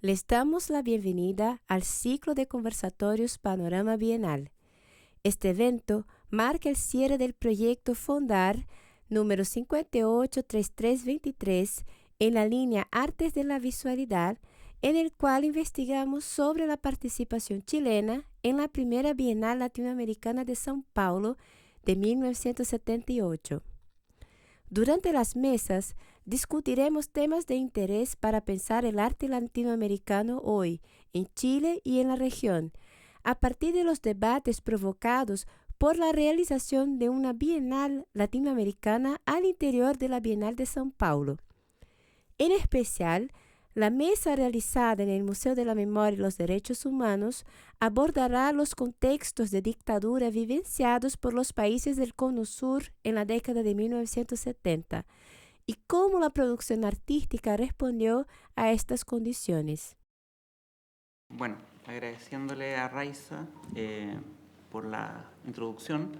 Les damos la bienvenida al ciclo de conversatorios Panorama Bienal. Este evento marca el cierre del proyecto Fondar número 583323 en la línea Artes de la Visualidad, en el cual investigamos sobre la participación chilena en la primera Bienal Latinoamericana de São Paulo de 1978. Durante las mesas, discutiremos temas de interés para pensar el arte latinoamericano hoy, en Chile y en la región, a partir de los debates provocados por la realización de una Bienal Latinoamericana al interior de la Bienal de São Paulo. En especial, la mesa realizada en el Museo de la Memoria y los Derechos Humanos abordará los contextos de dictadura vivenciados por los países del Cono Sur en la década de 1970 y cómo la producción artística respondió a estas condiciones. Bueno, agradeciéndole a Raiza por la introducción.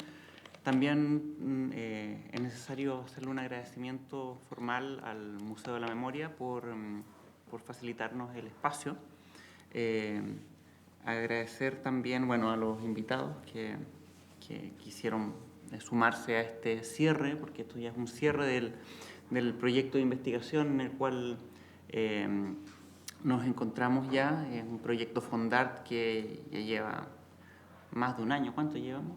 También es necesario hacerle un agradecimiento formal al Museo de la Memoria por facilitarnos el espacio. Agradecer también a los invitados que quisieron sumarse a este cierre, porque esto ya es un cierre del proyecto de investigación en el cual nos encontramos ya. Es un proyecto Fondart que ya lleva más de un año. ¿Cuánto llevamos?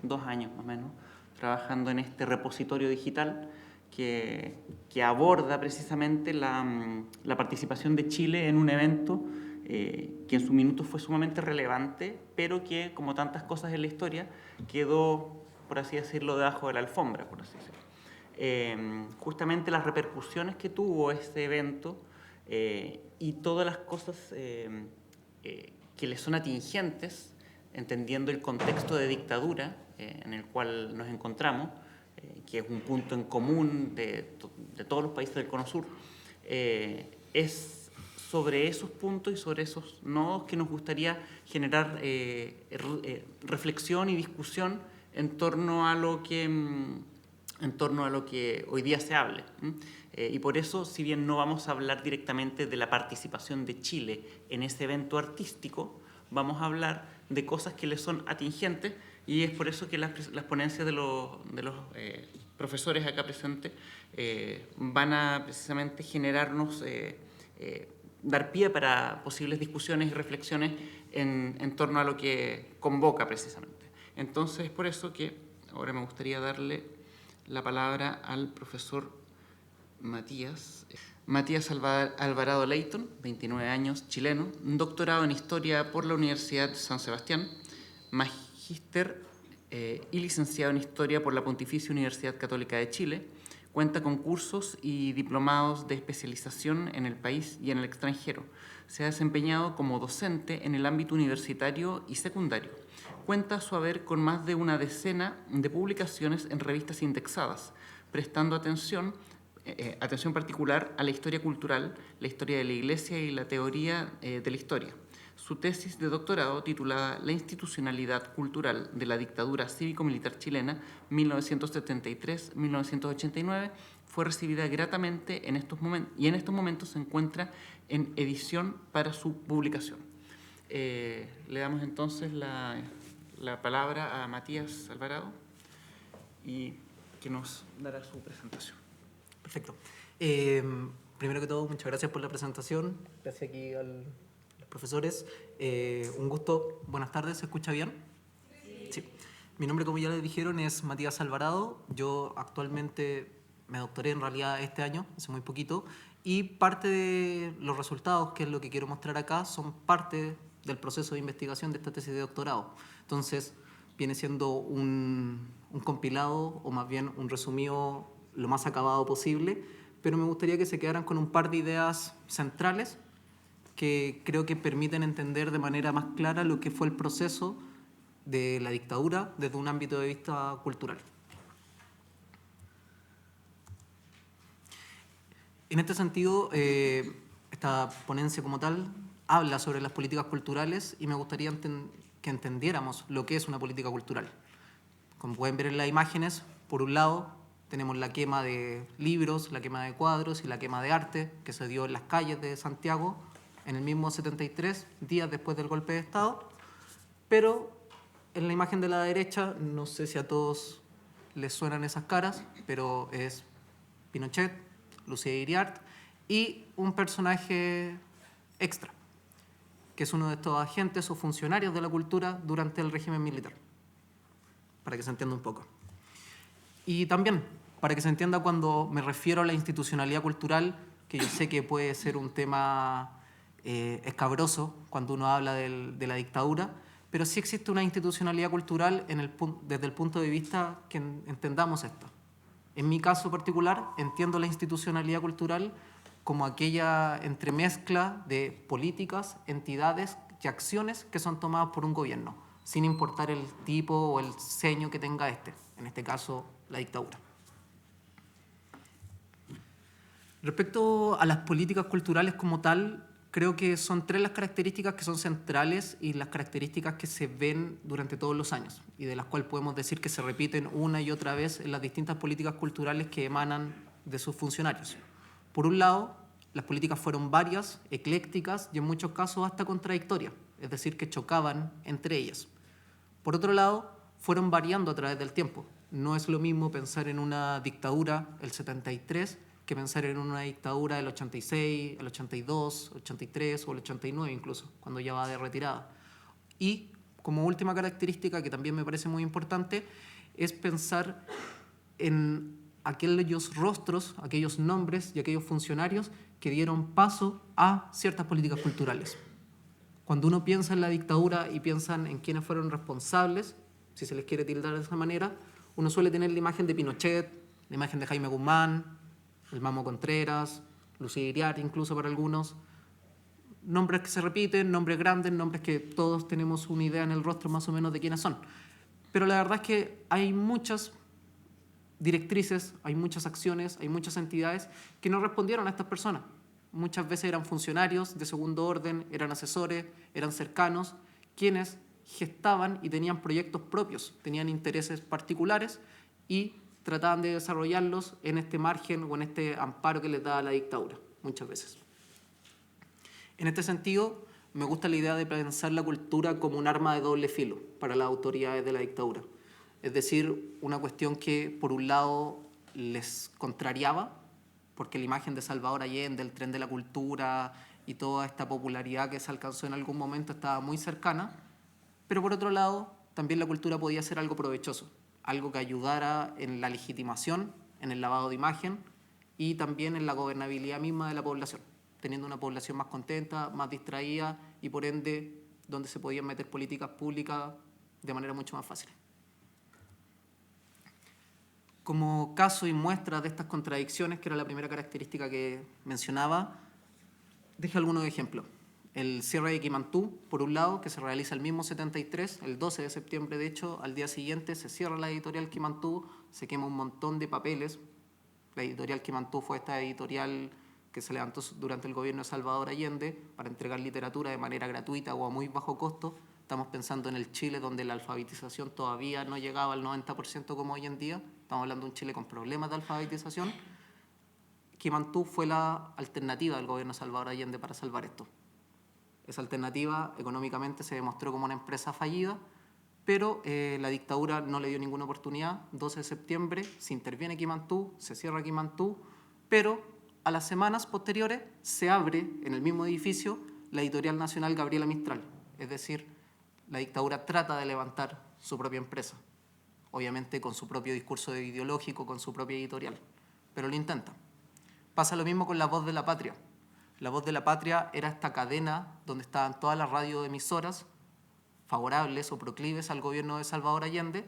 2 años más o menos, trabajando en este repositorio digital que aborda precisamente la participación de Chile en un evento que en su minuto fue sumamente relevante, pero que, como tantas cosas en la historia, quedó, por así decirlo, debajo de la alfombra, por así decirlo. Justamente las repercusiones que tuvo este evento y todas las cosas que le son atingentes, entendiendo el contexto de dictadura en el cual nos encontramos, que es un punto en común de todos los países del Cono Sur, es sobre esos puntos y sobre esos nodos que nos gustaría generar reflexión y discusión en torno a lo que hoy día se hable. Y por eso, si bien no vamos a hablar directamente de la participación de Chile en ese evento artístico, vamos a hablar de cosas que le son atingentes, y es por eso que las ponencias de los profesores acá presentes van a precisamente generarnos, dar pie para posibles discusiones y reflexiones en torno a lo que convoca precisamente. Entonces, es por eso que ahora me gustaría darle la palabra al profesor Matías Alvarado Leighton, 29 años, chileno, doctorado en Historia por la Universidad de San Sebastián, magíster y licenciado en Historia por la Pontificia Universidad Católica de Chile. Cuenta con cursos y diplomados de especialización en el país y en el extranjero. Se ha desempeñado como docente en el ámbito universitario y secundario. Cuenta a su haber con más de una decena de publicaciones en revistas indexadas, prestando atención particular a la historia cultural, la historia de la Iglesia y la teoría de la historia. Su tesis de doctorado, titulada La institucionalidad cultural de la dictadura cívico-militar chilena 1973-1989, fue recibida gratamente en estos momentos, y en estos momentos se encuentra en edición para su publicación. Le damos entonces la palabra a Matías Alvarado, y que nos dará su presentación. Perfecto. Primero que todo, muchas gracias por la presentación. Gracias aquí a los profesores. Un gusto. Buenas tardes. ¿Se escucha bien? Sí. Mi nombre, como ya les dijeron, es Matías Alvarado. Yo actualmente me doctoré en realidad este año, hace muy poquito, y parte de los resultados, que es lo que quiero mostrar acá, son parte del proceso de investigación de esta tesis de doctorado. Entonces, viene siendo un compilado, o más bien un resumido lo más acabado posible, pero me gustaría que se quedaran con un par de ideas centrales que creo que permiten entender de manera más clara lo que fue el proceso de la dictadura desde un ámbito de vista cultural. En este sentido, esta ponencia como tal habla sobre las políticas culturales, y me gustaría que entendiéramos lo que es una política cultural. Como pueden ver en las imágenes, por un lado tenemos la quema de libros, la quema de cuadros y la quema de arte que se dio en las calles de Santiago en el mismo 73, días después del golpe de Estado, pero en la imagen de la derecha, no sé si a todos les suenan esas caras, pero es Pinochet, Lucía Iriart y un personaje extra, que es uno de estos agentes o funcionarios de la cultura durante el régimen militar, para que se entienda un poco. Y también, para que se entienda cuando me refiero a la institucionalidad cultural, que yo sé que puede ser un tema escabroso cuando uno habla de la dictadura, pero sí existe una institucionalidad cultural desde el punto de vista que entendamos esto. En mi caso particular, entiendo la institucionalidad cultural como aquella entremezcla de políticas, entidades y acciones que son tomadas por un gobierno, sin importar el tipo o el seño que tenga en este caso la dictadura. Respecto a las políticas culturales como tal, creo que son 3 las características que son centrales y las características que se ven durante todos los años y de las cuales podemos decir que se repiten una y otra vez en las distintas políticas culturales que emanan de sus funcionarios. Por un lado, las políticas fueron varias, eclécticas y en muchos casos hasta contradictorias, es decir, que chocaban entre ellas. Por otro lado, fueron variando a través del tiempo. No es lo mismo pensar en una dictadura el 73 que pensar en una dictadura del 86, el 82, el 83 o el 89 incluso, cuando ya va de retirada. Y como última característica, que también me parece muy importante, es pensar en aquellos rostros, aquellos nombres y aquellos funcionarios que dieron paso a ciertas políticas culturales. Cuando uno piensa en la dictadura y piensan en quiénes fueron responsables, si se les quiere tildar de esa manera, uno suele tener la imagen de Pinochet, la imagen de Jaime Guzmán, el Mamo Contreras, Lucía Iriart incluso para algunos. Nombres que se repiten, nombres grandes, nombres que todos tenemos una idea en el rostro más o menos de quiénes son. Pero la verdad es que hay muchas directrices, hay muchas acciones, hay muchas entidades que no respondieron a estas personas. Muchas veces eran funcionarios de segundo orden, eran asesores, eran cercanos, quienes gestaban y tenían proyectos propios, tenían intereses particulares y trataban de desarrollarlos en este margen o en este amparo que les da la dictadura, muchas veces. En este sentido, me gusta la idea de pensar la cultura como un arma de doble filo para las autoridades de la dictadura. Es decir, una cuestión que, por un lado, les contrariaba, porque la imagen de Salvador Allende, el tren de la cultura y toda esta popularidad que se alcanzó en algún momento estaba muy cercana, pero por otro lado, también la cultura podía ser algo provechoso, algo que ayudara en la legitimación, en el lavado de imagen y también en la gobernabilidad misma de la población, teniendo una población más contenta, más distraída y por ende donde se podían meter políticas públicas de manera mucho más fácil. Como caso y muestra de estas contradicciones, que era la primera característica que mencionaba, deje algunos ejemplos. El cierre de Quimantú, por un lado, que se realiza el mismo 73, el 12 de septiembre, de hecho, al día siguiente se cierra la editorial Quimantú, se quema un montón de papeles. La editorial Quimantú fue esta editorial que se levantó durante el gobierno de Salvador Allende para entregar literatura de manera gratuita o a muy bajo costo. Estamos pensando en el Chile donde la alfabetización todavía no llegaba al 90% como hoy en día. Estamos hablando de un Chile con problemas de alfabetización. Quimantú fue la alternativa del gobierno de Salvador Allende para salvar esto. Esa alternativa económicamente se demostró como una empresa fallida, pero la dictadura no le dio ninguna oportunidad. 12 de septiembre se interviene Quimantú, se cierra Quimantú, pero a las semanas posteriores se abre en el mismo edificio la Editorial Nacional Gabriela Mistral. Es decir, la dictadura trata de levantar su propia empresa, obviamente con su propio discurso ideológico, con su propia editorial, pero lo intenta. Pasa lo mismo con La Voz de la Patria. La Voz de la Patria era esta cadena donde estaban todas las radioemisoras favorables o proclives al gobierno de Salvador Allende.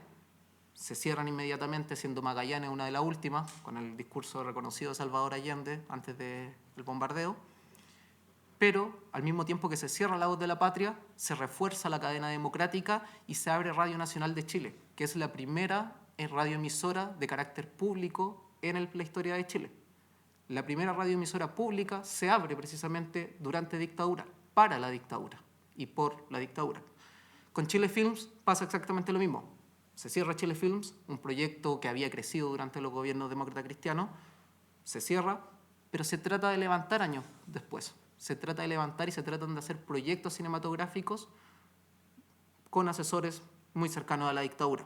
Se cierran inmediatamente, siendo Magallanes una de las últimas, con el discurso reconocido de Salvador Allende antes del bombardeo. Pero al mismo tiempo que se cierra La Voz de la Patria, se refuerza la cadena democrática y se abre Radio Nacional de Chile, que es la primera radioemisora de carácter público en la historia de Chile. La primera radioemisora pública se abre precisamente durante dictadura, para la dictadura y por la dictadura. Con Chile Films pasa exactamente lo mismo. Se cierra Chile Films, un proyecto que había crecido durante los gobiernos demócratas cristianos, se cierra, pero se trata de levantar años después. Se trata de levantar y se tratan de hacer proyectos cinematográficos con asesores muy cercanos a la dictadura.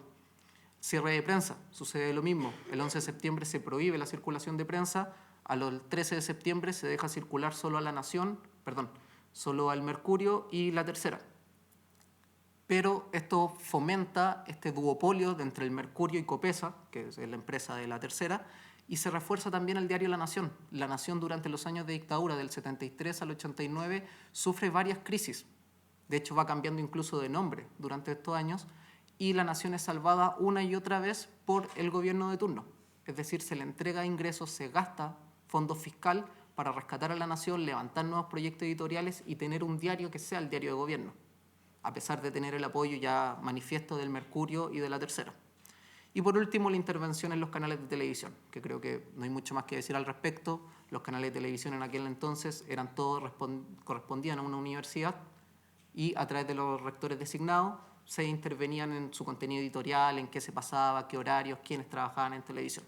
Cierre de prensa, sucede lo mismo. El 11 de septiembre se prohíbe la circulación de prensa, al 13 de septiembre se deja circular solo a La Nación, solo al Mercurio y La Tercera. Pero esto fomenta este duopolio de entre el Mercurio y Copesa, que es la empresa de La Tercera, y se refuerza también el diario La Nación. La Nación durante los años de dictadura, del 73 al 89, sufre varias crisis. De hecho, va cambiando incluso de nombre durante estos años, y La Nación es salvada una y otra vez por el gobierno de turno. Es decir, se le entrega ingresos, se gasta fondos fiscal para rescatar a La Nación, levantar nuevos proyectos editoriales y tener un diario que sea el diario de gobierno, a pesar de tener el apoyo ya manifiesto del Mercurio y de La Tercera. Y por último, la intervención en los canales de televisión, que creo que no hay mucho más que decir al respecto. Los canales de televisión en aquel entonces eran todos, correspondían a una universidad, y a través de los rectores designados se intervenían en su contenido editorial, en qué se pasaba, qué horarios, quiénes trabajaban en televisión.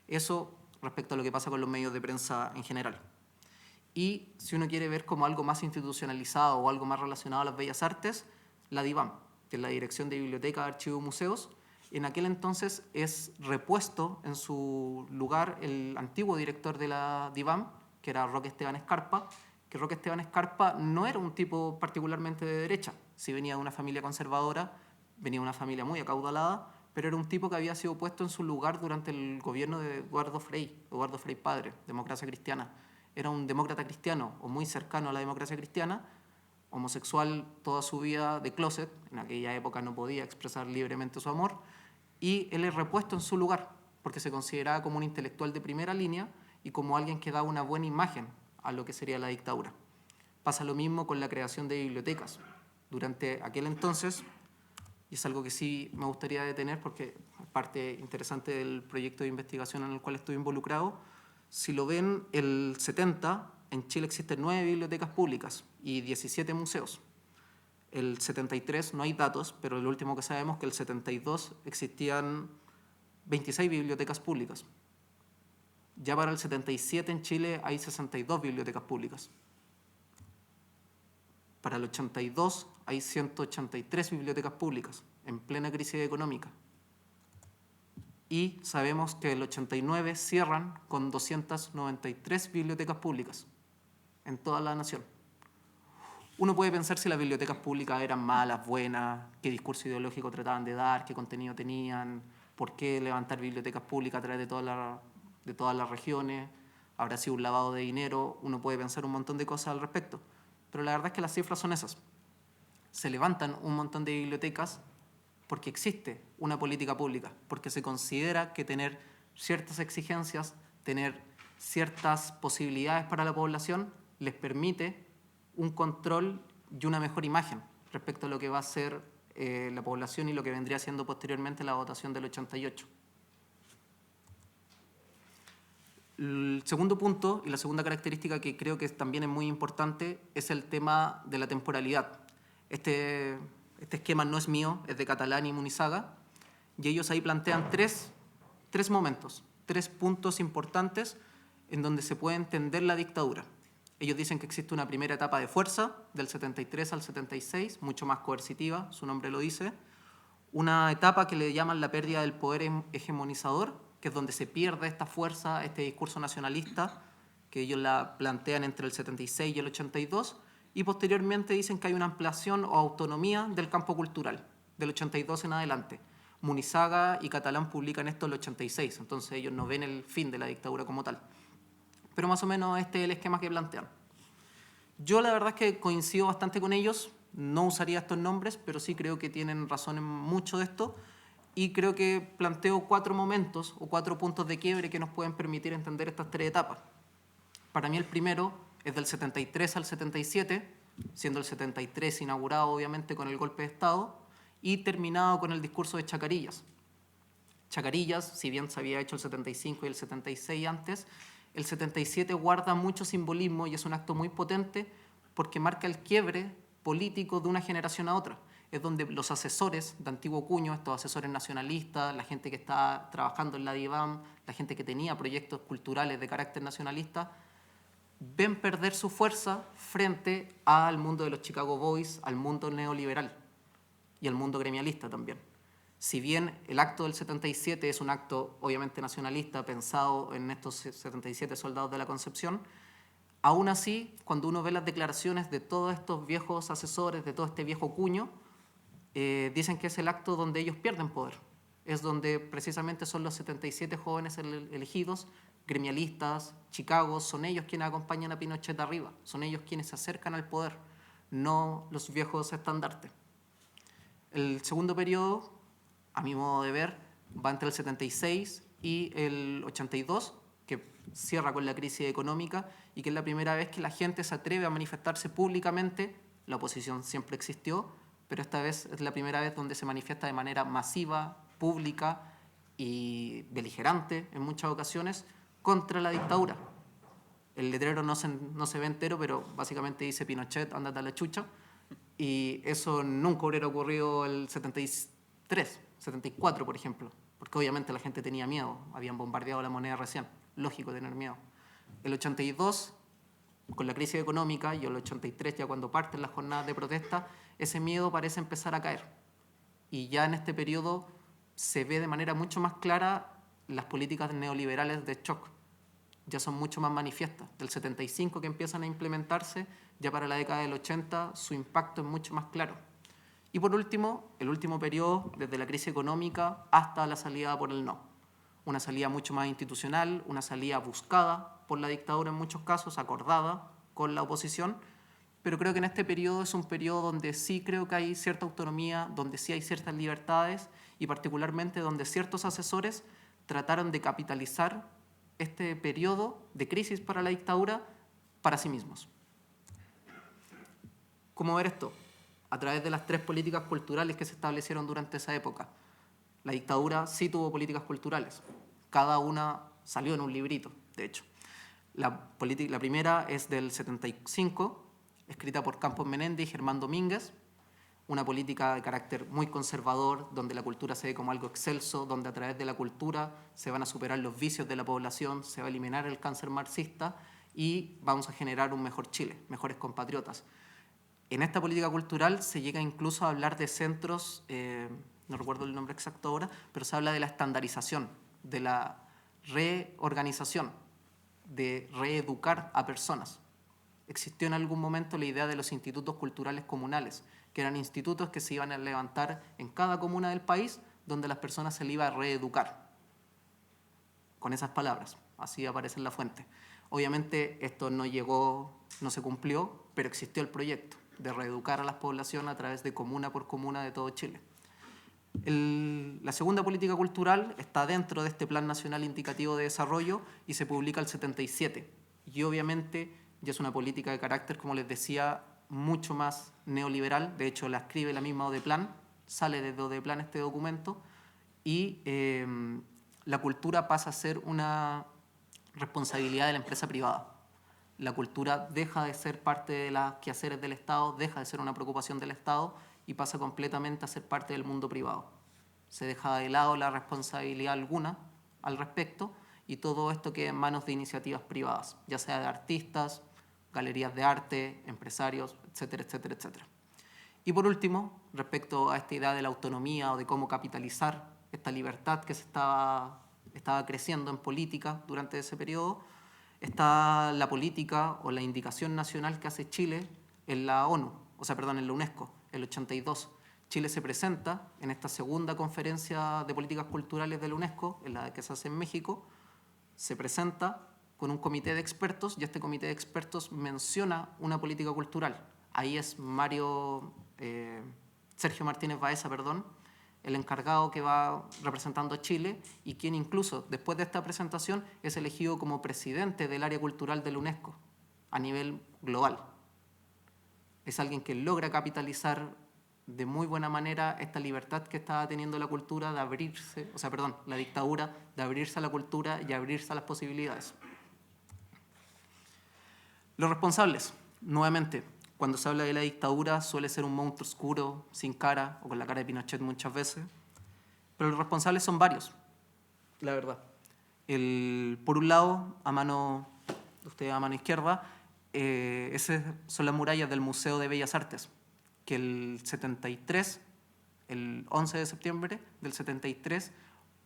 Eso respecto a lo que pasa con los medios de prensa en general. Y si uno quiere ver como algo más institucionalizado o algo más relacionado a las bellas artes, la DIVAM, que es la Dirección de Bibliotecas, Archivos y Museos, en aquel entonces es repuesto en su lugar el antiguo director de la DIVAM, que era Roque Esteban Escarpa, que Roque Esteban Escarpa no era un tipo particularmente de derecha. Sí venía de una familia conservadora, venía de una familia muy acaudalada, pero era un tipo que había sido puesto en su lugar durante el gobierno de Eduardo Frei padre, democracia cristiana. Era un demócrata cristiano o muy cercano a la democracia cristiana, homosexual toda su vida de closet, en aquella época no podía expresar libremente su amor, y él es repuesto en su lugar porque se consideraba como un intelectual de primera línea y como alguien que daba una buena imagen a lo que sería la dictadura. Pasa lo mismo con la creación de bibliotecas. Durante aquel entonces, y es algo que sí me gustaría detener porque es parte interesante del proyecto de investigación en el cual estoy involucrado, si lo ven, el 70, en Chile existen 9 bibliotecas públicas y 17 museos. El 73 no hay datos, pero lo último que sabemos es que el 72 existían 26 bibliotecas públicas. Ya para el 77 en Chile hay 62 bibliotecas públicas. Para el 82 hay 183 bibliotecas públicas, en plena crisis económica. Y sabemos que el 89 cierran con 293 bibliotecas públicas en toda la nación. Uno puede pensar si las bibliotecas públicas eran malas, buenas, qué discurso ideológico trataban de dar, qué contenido tenían, por qué levantar bibliotecas públicas a través de todas las regiones, habrá sido un lavado de dinero, uno puede pensar un montón de cosas al respecto. Pero la verdad es que las cifras son esas. Se levantan un montón de bibliotecas porque existe una política pública, porque se considera que tener ciertas exigencias, tener ciertas posibilidades para la población, les permite un control y una mejor imagen respecto a lo que va a ser la población y lo que vendría siendo posteriormente la votación del 88. El segundo punto y la segunda característica que creo que también es muy importante es el tema de la temporalidad. Este esquema no es mío, es de Catalán y Munizaga, y ellos ahí plantean tres momentos, 3 puntos importantes en donde se puede entender la dictadura. Ellos dicen que existe una primera etapa de fuerza, del 73 al 76, mucho más coercitiva, su nombre lo dice. Una etapa que le llaman la pérdida del poder hegemonizador, que es donde se pierde esta fuerza, este discurso nacionalista, que ellos la plantean entre el 76 y el 82, y posteriormente dicen que hay una ampliación o autonomía del campo cultural, del 82 en adelante. Munizaga y Catalán publican esto en el 86, entonces ellos no ven el fin de la dictadura como tal. Pero más o menos este es el esquema que plantean. Yo la verdad es que coincido bastante con ellos, no usaría estos nombres, pero sí creo que tienen razón en mucho de esto, y creo que planteo 4 momentos o 4 puntos de quiebre que nos pueden permitir entender estas 3 etapas. Para mí el primero es del 73 al 77, siendo el 73 inaugurado obviamente con el golpe de Estado y terminado con el discurso de Chacarillas. Chacarillas, si bien se había hecho el 75 y el 76 antes, el 77 guarda mucho simbolismo y es un acto muy potente porque marca el quiebre político de una generación a otra. Es donde los asesores de antiguo cuño, estos asesores nacionalistas, la gente que está trabajando en la DIVAM, la gente que tenía proyectos culturales de carácter nacionalista, ven perder su fuerza frente al mundo de los Chicago Boys, al mundo neoliberal y al mundo gremialista también. Si bien el acto del 77 es un acto obviamente nacionalista, pensado en estos 77 soldados de la Concepción, aún así, cuando uno ve las declaraciones de todos estos viejos asesores, de todo este viejo cuño, dicen que es el acto donde ellos pierden poder. Es donde precisamente son los 77 jóvenes elegidos, gremialistas, Chicago, son ellos quienes acompañan a Pinochet arriba, son ellos quienes se acercan al poder, no los viejos estandartes. El segundo periodo, a mi modo de ver, va entre el 76 y el 82, que cierra con la crisis económica y que es la primera vez que la gente se atreve a manifestarse públicamente. La oposición siempre existió, pero esta vez es la primera vez donde se manifiesta de manera masiva, pública y beligerante en muchas ocasiones contra la dictadura. El letrero no se ve entero, pero básicamente dice Pinochet, ándate a la chucha, y eso nunca hubiera ocurrido el 73, 74, por ejemplo, porque obviamente la gente tenía miedo, habían bombardeado la moneda recién, lógico tener miedo. El 82, con la crisis económica, y el 83, ya cuando parten las jornadas de protesta, ese miedo parece empezar a caer. Y ya en este periodo se ve de manera mucho más clara las políticas neoliberales de shock. Ya son mucho más manifiestas. Del 75 que empiezan a implementarse, ya para la década del 80 su impacto es mucho más claro. Y por último, el último periodo, desde la crisis económica hasta la salida por el no. Una salida mucho más institucional, una salida buscada por la dictadura en muchos casos, acordada con la oposición, pero creo que en este periodo es un periodo donde sí creo que hay cierta autonomía, donde sí hay ciertas libertades y particularmente donde ciertos asesores trataron de capitalizar este periodo de crisis para la dictadura para sí mismos. ¿Cómo ver esto? A través de las 3 políticas culturales que se establecieron durante esa época. La dictadura sí tuvo políticas culturales. Cada una salió en un librito, de hecho. La primera es del 75, escrita por Campos Menéndez y Germán Domínguez, una política de carácter muy conservador, donde la cultura se ve como algo excelso, donde a través de la cultura se van a superar los vicios de la población, se va a eliminar el cáncer marxista y vamos a generar un mejor Chile, mejores compatriotas. En esta política cultural se llega incluso a hablar de centros, no recuerdo el nombre exacto ahora, pero se habla de la estandarización, de la reorganización, de reeducar a personas. Existió en algún momento la idea de los institutos culturales comunales, que eran institutos que se iban a levantar en cada comuna del país, donde las personas se les iba a reeducar. Con esas palabras, así aparece en la fuente. Obviamente esto no llegó, no se cumplió, pero existió el proyecto de reeducar a las poblaciones a través de comuna por comuna de todo Chile. La segunda política cultural está dentro de este Plan Nacional Indicativo de Desarrollo y se publica el 77. Y obviamente ya es una política de carácter, como les decía, mucho más neoliberal. De hecho, la escribe la misma Odeplan, sale desde Odeplan este documento, y la cultura pasa a ser una responsabilidad de la empresa privada. La cultura deja de ser parte de los quehaceres del Estado, deja de ser una preocupación del Estado y pasa completamente a ser parte del mundo privado. Se deja de lado la responsabilidad alguna al respecto y todo esto queda en manos de iniciativas privadas, ya sea de artistas, galerías de arte, empresarios, etcétera, etcétera, etcétera. Y por último, respecto a esta idea de la autonomía o de cómo capitalizar esta libertad que se estaba creciendo en política durante ese periodo, está la política o la indicación nacional que hace Chile en la ONU, en la UNESCO, el 82. Chile se presenta en esta segunda conferencia de políticas culturales de la UNESCO, en la que se hace en México, se presenta con un comité de expertos y este comité de expertos menciona una política cultural. Ahí es Sergio Martínez Baeza, el encargado que va representando a Chile y quien incluso después de esta presentación es elegido como presidente del área cultural de la UNESCO a nivel global. Es alguien que logra capitalizar de muy buena manera esta libertad que estaba teniendo la cultura de abrirse, la dictadura, de abrirse a la cultura y abrirse a las posibilidades. Los responsables, nuevamente, cuando se habla de la dictadura suele ser un monstruo oscuro, sin cara, o con la cara de Pinochet muchas veces, pero los responsables son varios, la verdad. Por un lado, a mano ustedes a mano izquierda, esas son las murallas del Museo de Bellas Artes, que el 73, el 11 de septiembre del 73,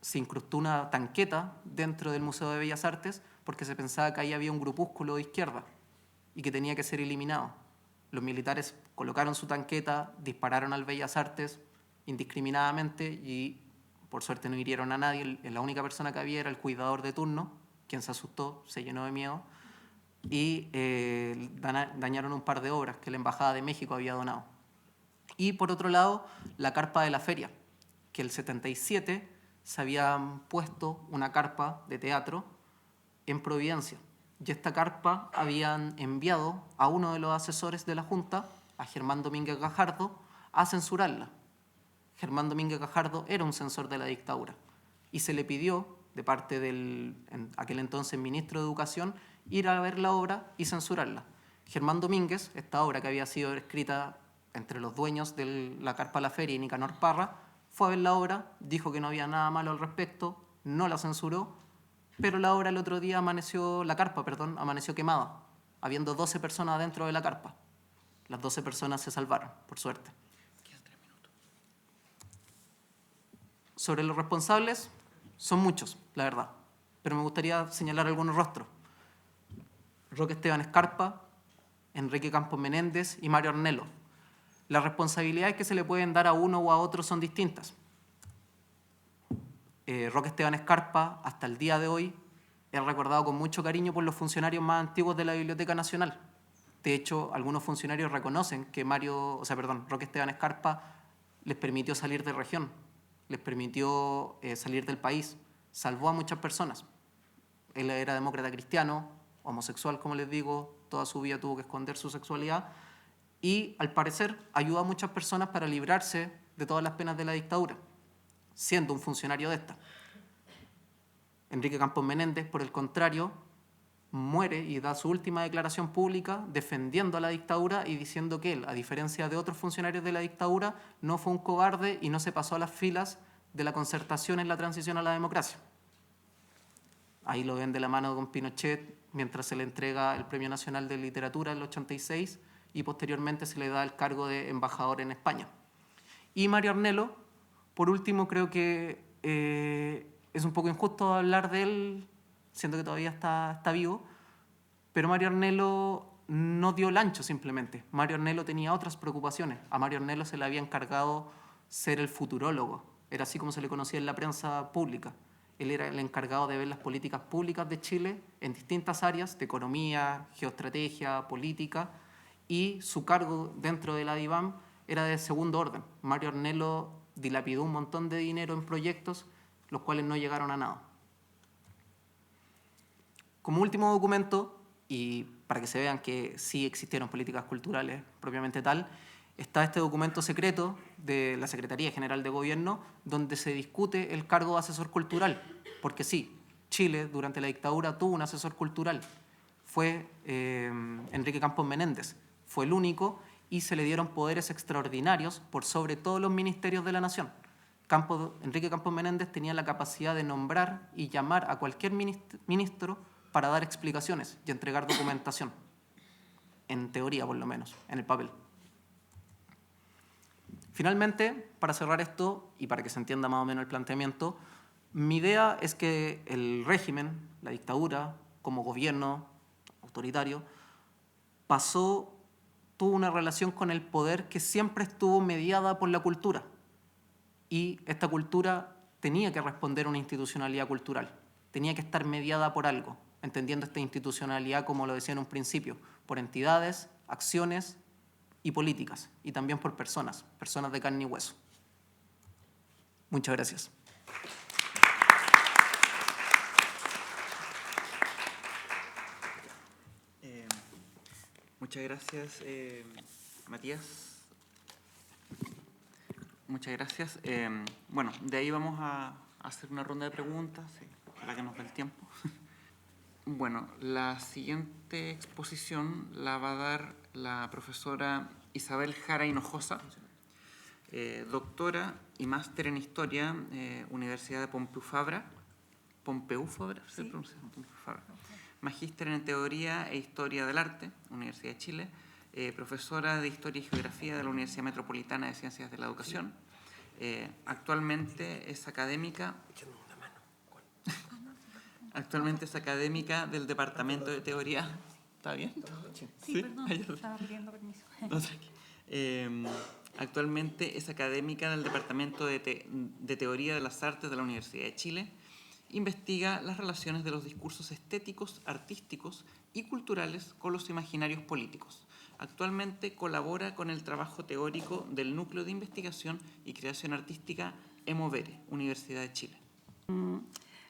se incrustó una tanqueta dentro del Museo de Bellas Artes porque se pensaba que ahí había un grupúsculo de izquierda y que tenía que ser eliminado. Los militares colocaron su tanqueta, dispararon al Bellas Artes indiscriminadamente y por suerte no hirieron a nadie. La única persona que había era el cuidador de turno, quien se asustó, se llenó de miedo y dañaron un par de obras que la Embajada de México había donado. Y por otro lado, la carpa de la feria, que el 77 se habían puesto una carpa de teatro en Providencia. Y esta carpa habían enviado a uno de los asesores de la Junta, a Germán Domínguez Gajardo, a censurarla. Germán Domínguez Gajardo era un censor de la dictadura y se le pidió, de parte del en aquel entonces ministro de Educación, ir a ver la obra y censurarla. Germán Domínguez, esta obra que había sido escrita entre los dueños de la carpa La Feria y Nicanor Parra, fue a ver la obra, dijo que no había nada malo al respecto, no la censuró, pero la obra el otro día la carpa amaneció quemada, habiendo 12 personas dentro de la carpa. Las 12 personas se salvaron, por suerte. Sobre los responsables, son muchos, la verdad, pero me gustaría señalar algunos rostros. Roque Esteban Escarpa, Enrique Campos Menéndez y Mario Arnelo. Las responsabilidades que se le pueden dar a uno o a otro son distintas. Roque Esteban Escarpa, hasta el día de hoy, es recordado con mucho cariño por los funcionarios más antiguos de la Biblioteca Nacional. De hecho, algunos funcionarios reconocen que Roque Esteban Escarpa les permitió salir de región, les permitió salir del país, salvó a muchas personas. Él era demócrata cristiano, homosexual, como les digo, toda su vida tuvo que esconder su sexualidad y, al parecer, ayudó a muchas personas para librarse de todas las penas de la dictadura, siendo un funcionario de esta. Enrique Campos Menéndez, por el contrario, muere y da su última declaración pública defendiendo a la dictadura y diciendo que él, a diferencia de otros funcionarios de la dictadura, no fue un cobarde y no se pasó a las filas de la Concertación en la transición a la democracia. Ahí lo ven de la mano con Pinochet mientras se le entrega el Premio Nacional de Literatura en el 86 y posteriormente se le da el cargo de embajador en España. Y Mario Arnelo, por último, creo que es un poco injusto hablar de él, siendo que todavía está vivo, pero Mario Arnelo no dio el ancho simplemente. Mario Arnelo tenía otras preocupaciones. A Mario Arnelo se le había encargado ser el futurólogo, era así como se le conocía en la prensa pública. Él era el encargado de ver las políticas públicas de Chile en distintas áreas de economía, geoestrategia, política, y su cargo dentro de la DIVAM era de segundo orden. Mario Arnelo dilapidó un montón de dinero en proyectos, los cuales no llegaron a nada. Como último documento, y para que se vean que sí existieron políticas culturales propiamente tal, está este documento secreto de la Secretaría General de Gobierno, donde se discute el cargo de asesor cultural, porque sí, Chile durante la dictadura tuvo un asesor cultural, fue Enrique Campos Menéndez, fue el único y se le dieron poderes extraordinarios por sobre todos los ministerios de la nación. Enrique Campos Menéndez tenía la capacidad de nombrar y llamar a cualquier ministro para dar explicaciones y entregar documentación, en teoría por lo menos, en el papel. Finalmente, para cerrar esto y para que se entienda más o menos el planteamiento, mi idea es que el régimen, la dictadura, como gobierno autoritario, tuvo una relación con el poder que siempre estuvo mediada por la cultura. Y esta cultura tenía que responder a una institucionalidad cultural, tenía que estar mediada por algo, entendiendo esta institucionalidad, como lo decía en un principio, por entidades, acciones y políticas, y también por personas de carne y hueso. Muchas gracias. Muchas gracias, Matías. Muchas gracias. Bueno, de ahí vamos a hacer una ronda de preguntas, para que nos dé el tiempo. Bueno, la siguiente exposición la va a dar la profesora Isabel Jara Hinojosa, doctora y máster en Historia, Universidad de Pompeu Fabra. ¿Pompeu Fabra? ¿Se pronuncia? Pompeu Fabra. magíster en Teoría e Historia del Arte, Universidad de Chile, profesora de Historia y Geografía de la Universidad Metropolitana de Ciencias de la Educación. Actualmente es académica del Departamento de Teoría. ¿Está bien? Sí, perdón, estaba pidiendo permiso. No, actualmente es académica del Departamento de Teoría de las Artes de la Universidad de Chile. Investiga las relaciones de los discursos estéticos, artísticos y culturales con los imaginarios políticos. Actualmente colabora con el trabajo teórico del Núcleo de Investigación y Creación Artística Emovere, Universidad de Chile.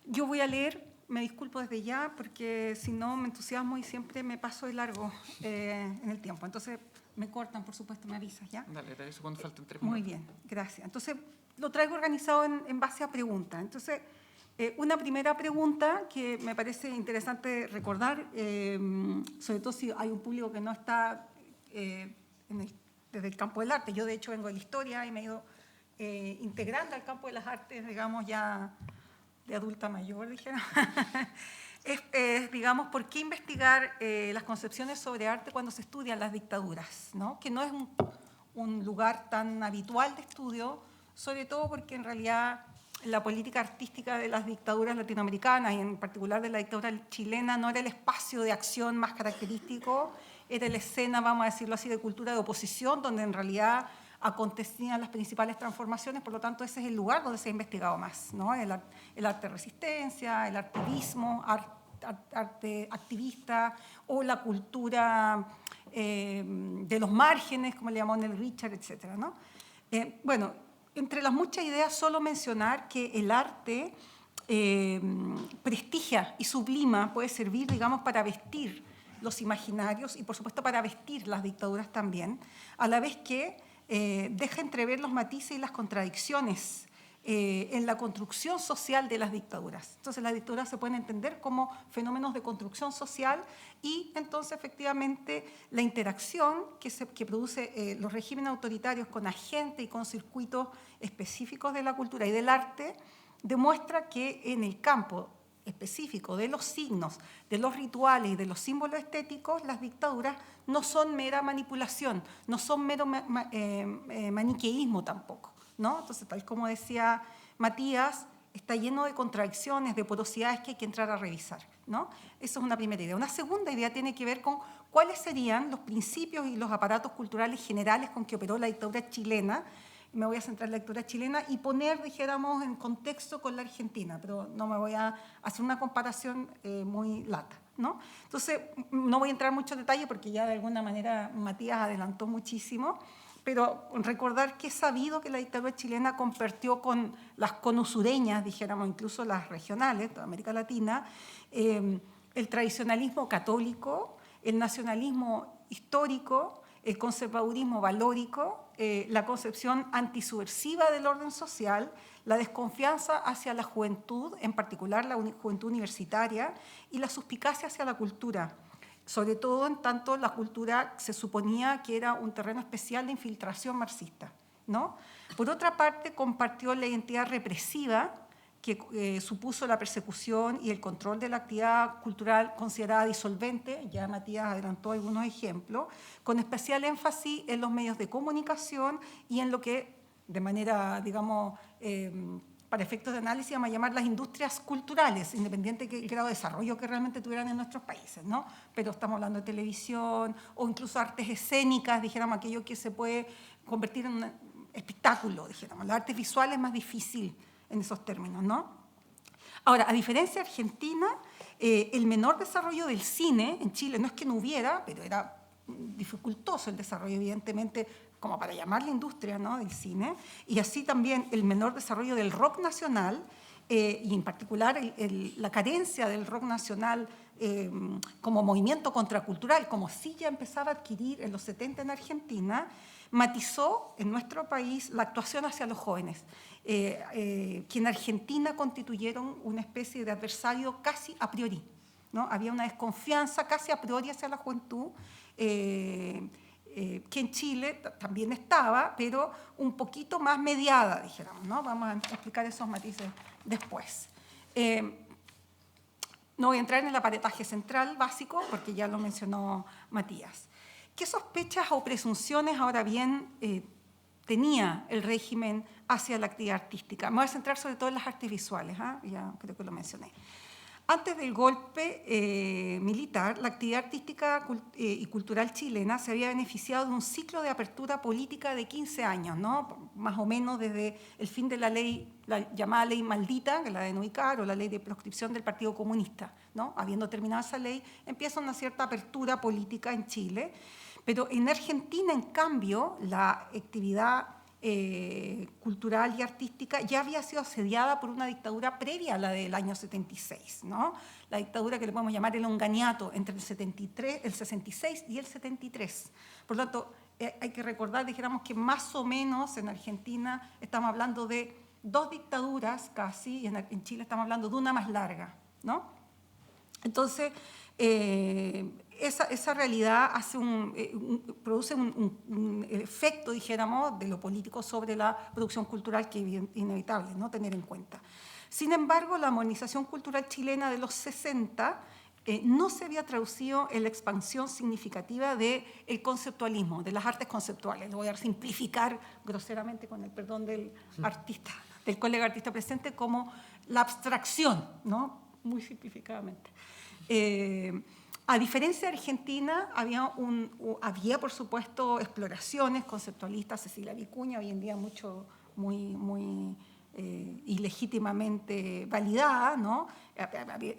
Yo voy a leer, me disculpo desde ya, porque si no me entusiasmo y siempre me paso de largo en el tiempo. Entonces me cortan, por supuesto, me avisas, ¿ya? Dale, te aviso cuando falten 3 minutos. Muy bien, gracias. Entonces lo traigo organizado en base a preguntas. Entonces, una primera pregunta que me parece interesante recordar, sobre todo si hay un público que no está desde el campo del arte. Yo, de hecho, vengo de la historia y me he ido integrando al campo de las artes, digamos, ya de adulta mayor, dijera. Digamos, ¿por qué investigar las concepciones sobre arte cuando se estudian las dictaduras, ¿no? Que no es un lugar tan habitual de estudio, sobre todo porque en realidad la política artística de las dictaduras latinoamericanas y en particular de la dictadura chilena no era el espacio de acción más característico, era la escena, vamos a decirlo así, de cultura de oposición, donde en realidad acontecían las principales transformaciones, por lo tanto ese es el lugar donde se ha investigado más, ¿no? El arte de resistencia, el activismo, arte activista o la cultura de los márgenes, como le llamó Neil Richard, etc., ¿no? Bueno, entre las muchas ideas, solo mencionar que el arte prestigia y sublima, puede servir, digamos, para vestir los imaginarios y, por supuesto, para vestir las dictaduras también, a la vez que deja entrever los matices y las contradicciones en la construcción social de las dictaduras. Entonces, las dictaduras se pueden entender como fenómenos de construcción social y, entonces, efectivamente, la interacción que produce los regímenes autoritarios con agentes y con circuitos específicos de la cultura y del arte demuestra que en el campo específico de los signos, de los rituales y de los símbolos estéticos, las dictaduras no son mera manipulación, no son mero maniqueísmo tampoco, ¿no? Entonces, tal como decía Matías, está lleno de contradicciones, de porosidades que hay que entrar a revisar, ¿no? Esa es una primera idea. Una segunda idea tiene que ver con cuáles serían los principios y los aparatos culturales generales con que operó la dictadura chilena. Me voy a centrar en la dictadura chilena y poner, dijéramos, en contexto con la Argentina, pero no me voy a hacer una comparación muy lata, ¿no? Entonces, no voy a entrar mucho en detalle porque ya de alguna manera Matías adelantó muchísimo, pero recordar que es sabido que la dictadura chilena compartió con las conusureñas, dijéramos, incluso las regionales de América Latina, el tradicionalismo católico, el nacionalismo histórico, el conservadurismo valórico, la concepción antisubversiva del orden social, la desconfianza hacia la juventud, en particular la juventud universitaria, y la suspicacia hacia la cultura, sobre todo en tanto la cultura se suponía que era un terreno especial de infiltración marxista, ¿no? Por otra parte, compartió la identidad represiva que supuso la persecución y el control de la actividad cultural considerada disolvente, ya Matías adelantó algunos ejemplos, con especial énfasis en los medios de comunicación y en lo que, de manera, digamos, para efectos de análisis, vamos a llamar las industrias culturales, independiente del grado de desarrollo que realmente tuvieran en nuestros países, ¿no? Pero estamos hablando de televisión o incluso artes escénicas, dijéramos, aquello que se puede convertir en un espectáculo, dijéramos. Las artes visuales es más difícil en esos términos, ¿no? Ahora, a diferencia de Argentina, el menor desarrollo del cine en Chile, no es que no hubiera, pero era dificultoso el desarrollo, evidentemente, como para llamar la industria, ¿no?, del cine, y así también el menor desarrollo del rock nacional, y en particular la carencia del rock nacional como movimiento contracultural, como sí ya empezaba a adquirir en los 70 en Argentina, matizó en nuestro país la actuación hacia los jóvenes, que en Argentina constituyeron una especie de adversario casi a priori, ¿no? Había una desconfianza casi a priori hacia la juventud, que en Chile también estaba, pero un poquito más mediada, dijéramos, ¿no? Vamos a explicar esos matices después. No voy a entrar en el aparataje central básico porque ya lo mencionó Matías. ¿Qué sospechas o presunciones, ahora bien, tenía el régimen hacia la actividad artística? Me voy a centrar sobre todo en las artes visuales, ya creo que lo mencioné. Antes del golpe militar, la actividad artística y cultural chilena se había beneficiado de un ciclo de apertura política de 15 años, ¿no? Más o menos desde el fin de la ley, la llamada ley maldita, que es la de Neucar, o la ley de proscripción del Partido Comunista, ¿no? Habiendo terminado esa ley, empieza una cierta apertura política en Chile, pero en Argentina, en cambio, la actividad cultural y artística ya había sido asediada por una dictadura previa a la del año 76, ¿no? La dictadura que le podemos llamar el onganiato entre el 66 y el 73. Por lo tanto, hay que recordar, dijéramos que más o menos en Argentina estamos hablando de 2 dictaduras casi, y en Chile estamos hablando de una más larga, ¿no? Entonces, esa realidad hace produce un efecto, dijéramos, de lo político sobre la producción cultural que es inevitable, ¿no?, tener en cuenta. Sin embargo, la modernización cultural chilena de los 60 no se había traducido en la expansión significativa del conceptualismo, de las artes conceptuales. Lo voy a simplificar groseramente, con el perdón del artista, del colega artista presente, como la abstracción, ¿no?, muy simplificadamente. A diferencia de Argentina, había, por supuesto, exploraciones conceptualistas, Cecilia Vicuña, hoy en día muy ilegítimamente validada, ¿no?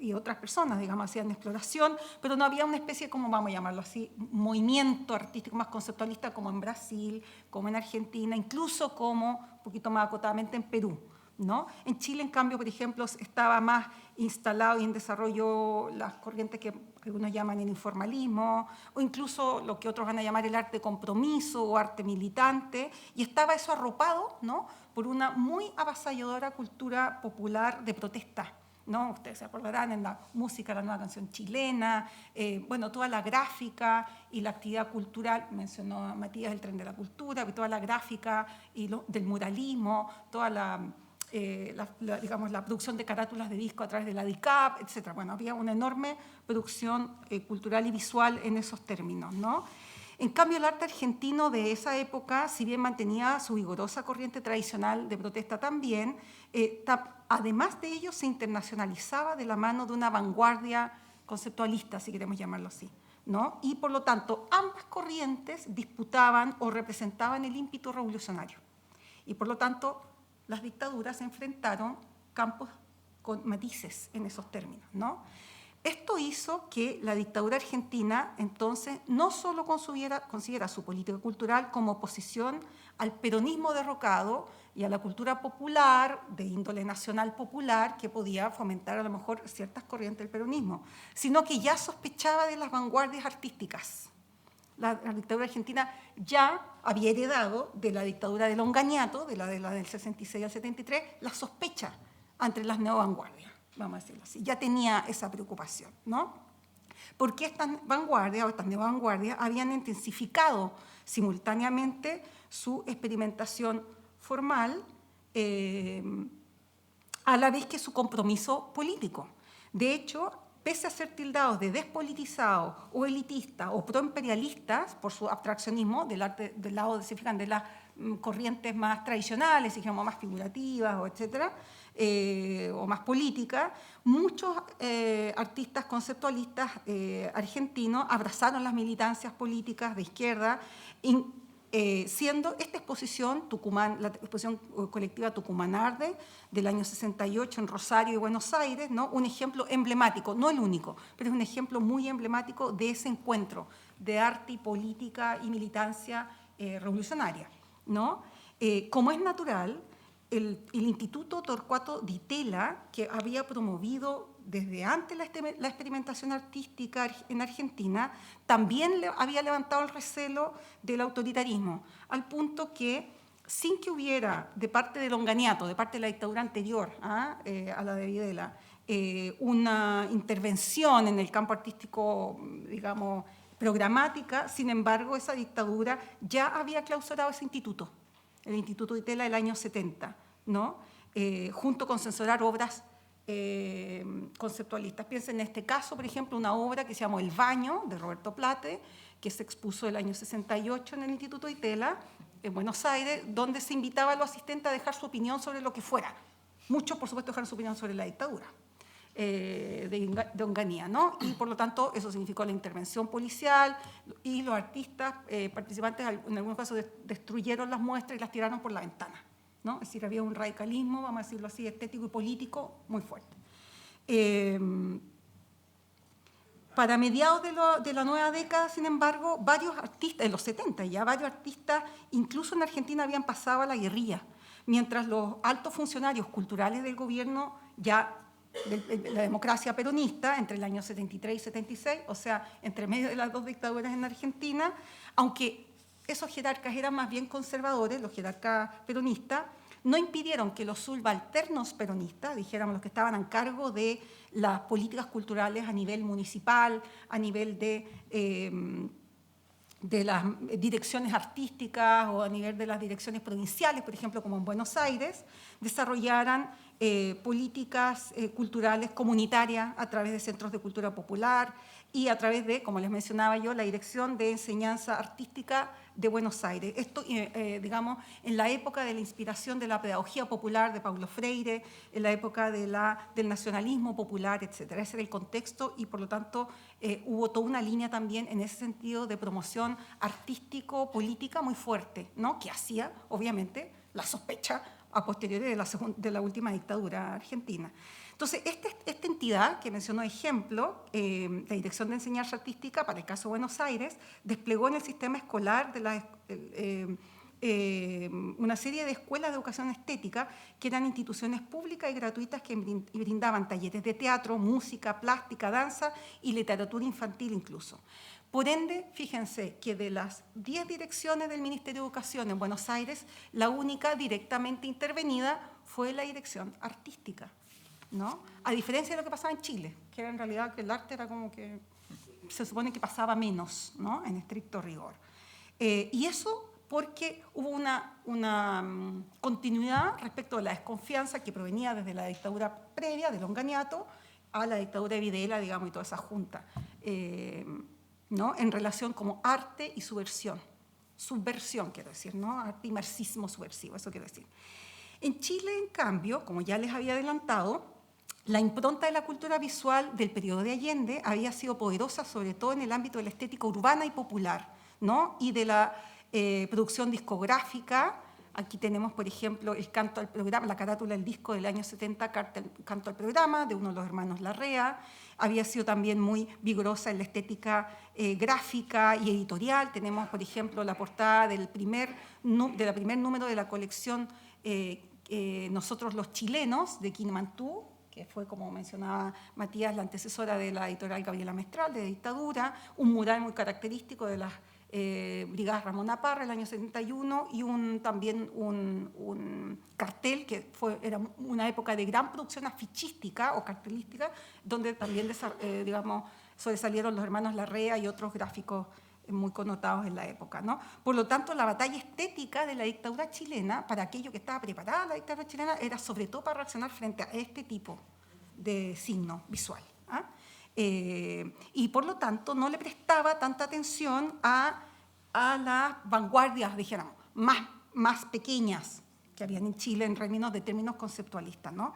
Y otras personas, digamos, hacían exploración, pero no había una especie, como vamos a llamarlo así, movimiento artístico más conceptualista como en Brasil, como en Argentina, incluso como, un poquito más acotadamente, en Perú, ¿no? En Chile, en cambio, por ejemplo, estaba más instalado y en desarrollo las corrientes que algunos llaman el informalismo, o incluso lo que otros van a llamar el arte compromiso o arte militante, y estaba eso arropado, ¿no?, por una muy avasalladora cultura popular de protesta, ¿no? Ustedes se acordarán en la música, la nueva canción chilena, bueno, toda la gráfica y la actividad cultural, mencionó a Matías el tren de la cultura, toda la gráfica y del muralismo, toda digamos, la producción de carátulas de disco a través de la DICAP, etc. Bueno, había una enorme producción cultural y visual en esos términos, ¿no? En cambio, el arte argentino de esa época, si bien mantenía su vigorosa corriente tradicional de protesta también, además de ello se internacionalizaba de la mano de una vanguardia conceptualista, si queremos llamarlo así, ¿no? Y por lo tanto, ambas corrientes disputaban o representaban el ímpetu revolucionario. Y por lo tanto, las dictaduras enfrentaron campos con matices en esos términos, ¿no? Esto hizo que la dictadura argentina, entonces, no solo considera su política cultural como oposición al peronismo derrocado y a la cultura popular, de índole nacional popular, que podía fomentar a lo mejor ciertas corrientes del peronismo, sino que ya sospechaba de las vanguardias artísticas. La dictadura argentina ya había heredado de la dictadura del onganiato, de la del 66 al 73, la sospecha ante las neovanguardias, vamos a decirlo así. Ya tenía esa preocupación, ¿no? Porque estas vanguardias o estas neovanguardias habían intensificado simultáneamente su experimentación formal a la vez que su compromiso político. De hecho, pese a ser tildados de despolitizados o elitistas o proimperialistas por su abstraccionismo del lado, se fijan, de las corrientes más tradicionales, digamos, más figurativas, o etcétera, o más políticas, muchos artistas conceptualistas argentinos abrazaron las militancias políticas de izquierda, siendo esta exposición, la exposición colectiva Tucumán Arde, del año 68 en Rosario y Buenos Aires, ¿no?, un ejemplo emblemático, no el único, pero es un ejemplo muy emblemático de ese encuentro de arte y política y militancia revolucionaria, ¿no? Como es natural, el Instituto Torcuato Di Tella, que había promovido desde antes la experimentación artística en Argentina, también había levantado el recelo del autoritarismo, al punto que, sin que hubiera de parte del onganiato, de parte de la dictadura anterior a la de Videla, una intervención en el campo artístico, digamos, programática, sin embargo, esa dictadura ya había clausurado ese instituto, el Instituto Di Tella del año 70, ¿no? Junto con censurar obras conceptualistas. Piensen en este caso, por ejemplo, una obra que se llamó El Baño, de Roberto Plate, que se expuso el año 68 en el Instituto Itela, en Buenos Aires, donde se invitaba a los asistentes a dejar su opinión sobre lo que fuera. Muchos, por supuesto, dejaron su opinión sobre la dictadura de Onganía, ¿no? Y por lo tanto eso significó la intervención policial y los artistas participantes en algunos casos destruyeron las muestras y las tiraron por la ventana, ¿no? Es decir, había un radicalismo, vamos a decirlo así, estético y político muy fuerte. Para mediados de la nueva década, sin embargo, varios artistas, en los 70 ya, varios artistas, incluso en Argentina, habían pasado a la guerrilla, mientras los altos funcionarios culturales del gobierno ya de la democracia peronista entre el año 73 y 76, o sea, entre medio de las dos dictaduras en Argentina, aunque esos jerarcas eran más bien conservadores, los jerarcas peronistas, no impidieron que los subalternos peronistas, dijéramos los que estaban a cargo de las políticas culturales a nivel municipal, a nivel de las direcciones artísticas o a nivel de las direcciones provinciales, por ejemplo, como en Buenos Aires, desarrollaran políticas culturales comunitarias a través de centros de cultura popular y a través de, como les mencionaba yo, la Dirección de Enseñanza Artística de Buenos Aires. Esto, digamos, en la época de la inspiración de la pedagogía popular de Paulo Freire, en la época del nacionalismo popular, etc. Ese era el contexto y, por lo tanto, hubo toda una línea también en ese sentido de promoción artístico-política muy fuerte, ¿no? Que hacía, obviamente, la sospecha a posteriori de la última dictadura argentina. Entonces, esta entidad que mencionó ejemplo, la Dirección de Enseñanza Artística, para el caso de Buenos Aires, desplegó en el sistema escolar una serie de escuelas de educación estética que eran instituciones públicas y gratuitas que brindaban talleres de teatro, música, plástica, danza y literatura infantil incluso. Por ende, fíjense que de las 10 direcciones del Ministerio de Educación en Buenos Aires, la única directamente intervenida fue la dirección artística, ¿no? A diferencia de lo que pasaba en Chile, que era en realidad que el arte era como que se supone que pasaba menos, ¿no? En estricto rigor. Y eso porque hubo una continuidad respecto a la desconfianza que provenía desde la dictadura previa del Onganiato a la dictadura de Videla, digamos, y toda esa junta, ¿no? En relación como arte y subversión, quiero decir, ¿no? Arte y marxismo subversivo, eso quiero decir. En Chile, en cambio, como ya les había adelantado, la impronta de la cultura visual del periodo de Allende había sido poderosa, sobre todo en el ámbito de la estética urbana y popular, ¿no? Y de la producción discográfica. Aquí tenemos, por ejemplo, el canto al programa, la carátula del disco del año 70, Canto al Programa, de uno de los hermanos Larrea. Había sido también muy vigorosa en la estética gráfica y editorial. Tenemos, por ejemplo, la portada del primer número de la colección Nosotros los Chilenos, de Quinmantú, que fue, como mencionaba Matías, la antecesora de la editorial Gabriela Mestral, de Dictadura, un mural muy característico de las Brigadas Ramón Parra, el año 71, y también un cartel que era una época de gran producción afichística o cartelística, donde también digamos, sobresalieron los hermanos Larrea y otros gráficos muy connotados en la época, ¿no? Por lo tanto, la batalla estética de la dictadura chilena, para aquello que estaba preparada la dictadura chilena, era sobre todo para reaccionar frente a este tipo de signo visual, ¿ah? Y por lo tanto no le prestaba tanta atención a las vanguardias, dijéramos, más pequeñas que habían en Chile en términos conceptualistas, ¿no?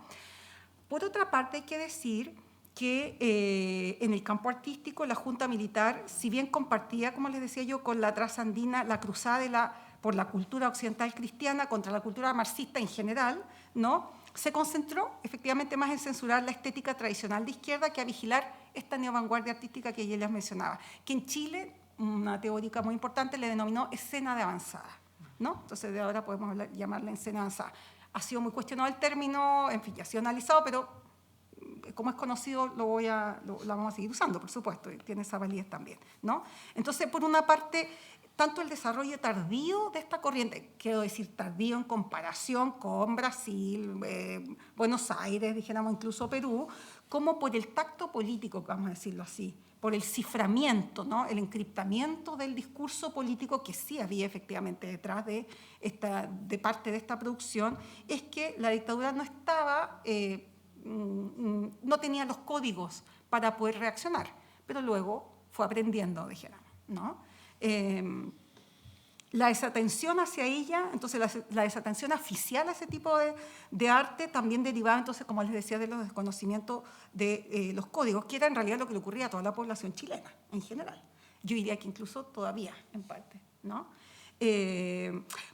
Por otra parte, hay que decir que en el campo artístico la Junta Militar, si bien compartía, como les decía yo, con la trasandina, la cruzada por la cultura occidental cristiana contra la cultura marxista en general, ¿no? Se concentró efectivamente más en censurar la estética tradicional de izquierda que a vigilar esta neovanguardia artística que ya les mencionaba, que en Chile una teórica muy importante le denominó escena de avanzada, ¿no? Entonces de ahora podemos llamarla escena avanzada. Ha sido muy cuestionado el término, en fin, ya ha sido analizado, pero como es conocido lo vamos a seguir usando, por supuesto, y tiene esa validez también, ¿no? Entonces, por una parte, tanto el desarrollo tardío de esta corriente, quiero decir tardío en comparación con Brasil, Buenos Aires, dijéramos incluso Perú, como por el tacto político, vamos a decirlo así, por el ciframiento, ¿no? El encriptamiento del discurso político que sí había efectivamente detrás de parte de esta producción, es que la dictadura no estaba no tenía los códigos para poder reaccionar, pero luego fue aprendiendo, dijéramos, ¿no? La desatención hacia ella, entonces la desatención oficial a ese tipo de arte también derivaba, entonces, como les decía, de los desconocimientos de los códigos, que era en realidad lo que le ocurría a toda la población chilena en general. Yo diría que incluso todavía, en parte, ¿no?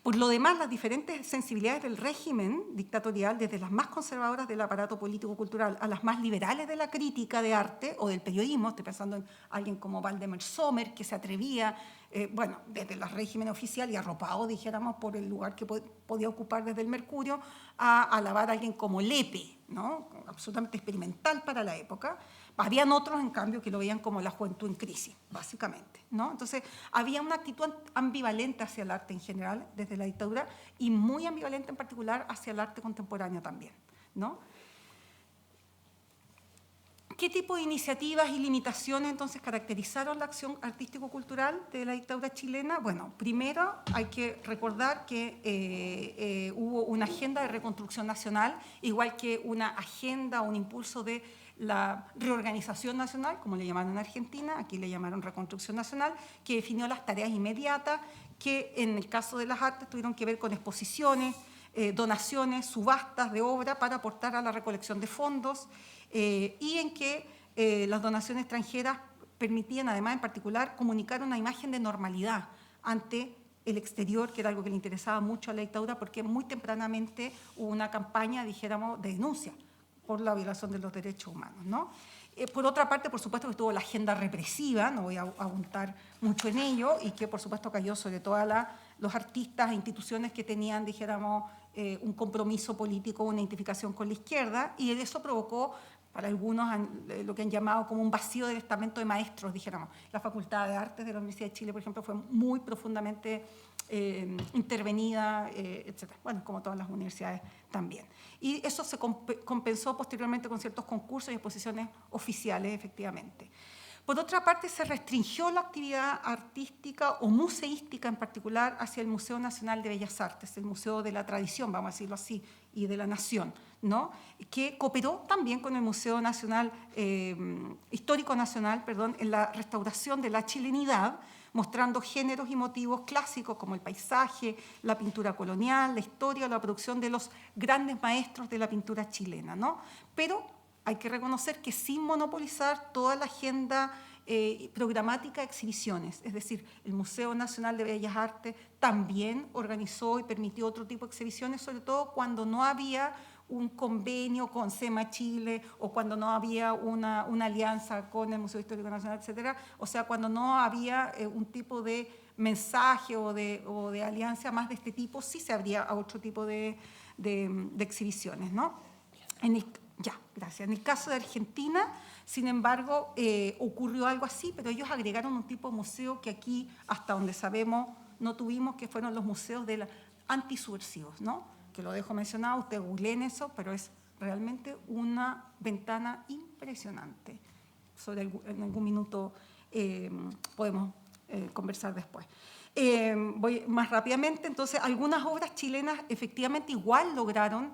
Por lo demás, las diferentes sensibilidades del régimen dictatorial, desde las más conservadoras del aparato político-cultural a las más liberales de la crítica de arte o del periodismo, estoy pensando en alguien como Valdemar Sommer, que se atrevía, bueno, desde el régimen oficial y arropado, dijéramos, por el lugar que podía ocupar desde el Mercurio, a alabar a alguien como Lepe, ¿no? Absolutamente experimental para la época. Habían otros, en cambio, que lo veían como la juventud en crisis, básicamente, ¿no? Entonces, había una actitud ambivalente hacia el arte en general, desde la dictadura, y muy ambivalente en particular hacia el arte contemporáneo también, ¿no? ¿Qué tipo de iniciativas y limitaciones entonces caracterizaron la acción artístico-cultural de la dictadura chilena? Bueno, primero hay que recordar que hubo una agenda de reconstrucción nacional, igual que una agenda, un impulso de la reorganización nacional, como le llamaron en Argentina, aquí le llamaron reconstrucción nacional, que definió las tareas inmediatas, que en el caso de las artes tuvieron que ver con exposiciones, donaciones, subastas de obra para aportar a la recolección de fondos, y en que las donaciones extranjeras permitían, además, en particular, comunicar una imagen de normalidad ante el exterior, que era algo que le interesaba mucho a la dictadura, porque muy tempranamente hubo una campaña, dijéramos, de denuncia por la violación de los derechos humanos, ¿no? Por otra parte, por supuesto, que estuvo la agenda represiva, no voy a abundar mucho en ello, y que, por supuesto, cayó sobre todos los artistas e instituciones que tenían, dijéramos, un compromiso político, una identificación con la izquierda, y eso provocó, para algunos, lo que han llamado como un vacío del estamento de maestros, dijéramos. La Facultad de Artes de la Universidad de Chile, por ejemplo, fue muy profundamente intervenida, etc. Bueno, como todas las universidades también. Y eso se compensó posteriormente con ciertos concursos y exposiciones oficiales, efectivamente. Por otra parte, se restringió la actividad artística o museística en particular hacia el Museo Nacional de Bellas Artes, el Museo de la Tradición, vamos a decirlo así, y de la Nación, ¿no? Que cooperó también con el Museo Nacional, Histórico Nacional, perdón, en la restauración de la chilenidad, mostrando géneros y motivos clásicos como el paisaje, la pintura colonial, la historia o la producción de los grandes maestros de la pintura chilena, ¿no? Pero hay que reconocer que sin monopolizar toda la agenda programática de exhibiciones, es decir, el Museo Nacional de Bellas Artes también organizó y permitió otro tipo de exhibiciones, sobre todo cuando no había un convenio con SEMA Chile o cuando no había una alianza con el Museo Histórico Nacional, etcétera. O sea, cuando no había un tipo de mensaje o de alianza más de este tipo, sí se abría a otro tipo de exhibiciones, ¿no? Gracias. En el caso de Argentina, sin embargo, ocurrió algo así, pero ellos agregaron un tipo de museo que aquí, hasta donde sabemos, no tuvimos, que fueron los museos de antisubversivos, ¿no? Que lo dejo mencionado, ustedes googleen eso, pero es realmente una ventana impresionante. En algún minuto podemos conversar después. Voy más rápidamente. Entonces, algunas obras chilenas efectivamente igual lograron